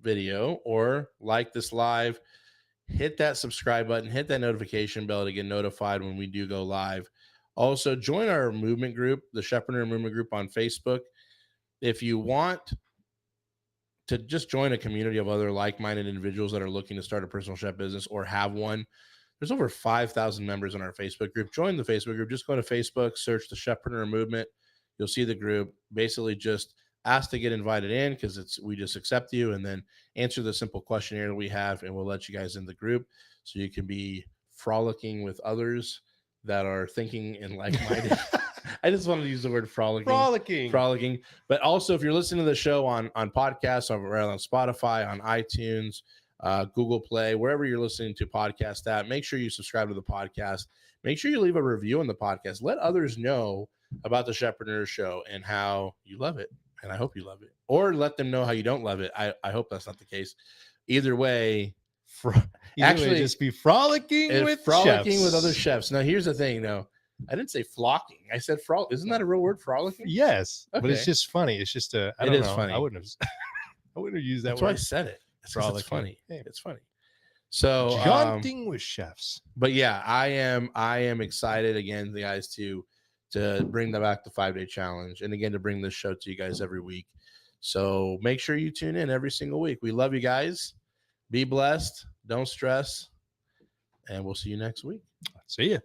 [SPEAKER 2] video or like this live. Hit that subscribe button. Hit that notification bell to get notified when we do go live. Also, join our movement group, the Chefpreneur Movement Group on Facebook. If you want to just join a community of other like-minded individuals that are looking to start a personal chef business or have one, there's over 5,000 members in our Facebook group. Join the Facebook group. Just go to Facebook, search the Chefpreneur Movement. You'll see the group. Basically, just ask to get invited in because we just accept you, and then answer the simple questionnaire that we have, and we'll let you guys in the group so you can be frolicking with others that are thinking and like-minded. I just wanted to use the word frolicking. But also, if you're listening to the show on podcasts, on Spotify, on iTunes, Google Play, wherever you're listening to podcasts at, make sure you subscribe to the podcast. Make sure you leave a review on the podcast. Let others know about the Chefpreneur Show and how you love it. And I hope you love it. Or let them know how you don't love it. I hope that's not the case. Either way,
[SPEAKER 1] just be frolicking with
[SPEAKER 2] other chefs. Now, here's the thing, though. I didn't say flocking. I said frolic. Isn't that a real word, frolicking?
[SPEAKER 1] Yes, but it's
[SPEAKER 2] Okay.
[SPEAKER 1] just funny. It's just I
[SPEAKER 2] It
[SPEAKER 1] don't
[SPEAKER 2] is
[SPEAKER 1] know.
[SPEAKER 2] funny.
[SPEAKER 1] I wouldn't have. I wouldn't have used that
[SPEAKER 2] That's why I
[SPEAKER 1] word.
[SPEAKER 2] said it. It's 'cause it's
[SPEAKER 1] Frolicking.
[SPEAKER 2] funny.
[SPEAKER 1] Hey.
[SPEAKER 2] It's funny. So,
[SPEAKER 1] Jaunting with chefs.
[SPEAKER 2] but yeah, I am excited again, the guys, to bring back the 5-day challenge, and again to bring this show to you guys every week. So make sure you tune in every single week. We love you guys. Be blessed. Don't stress, and we'll see you next week.
[SPEAKER 1] See ya.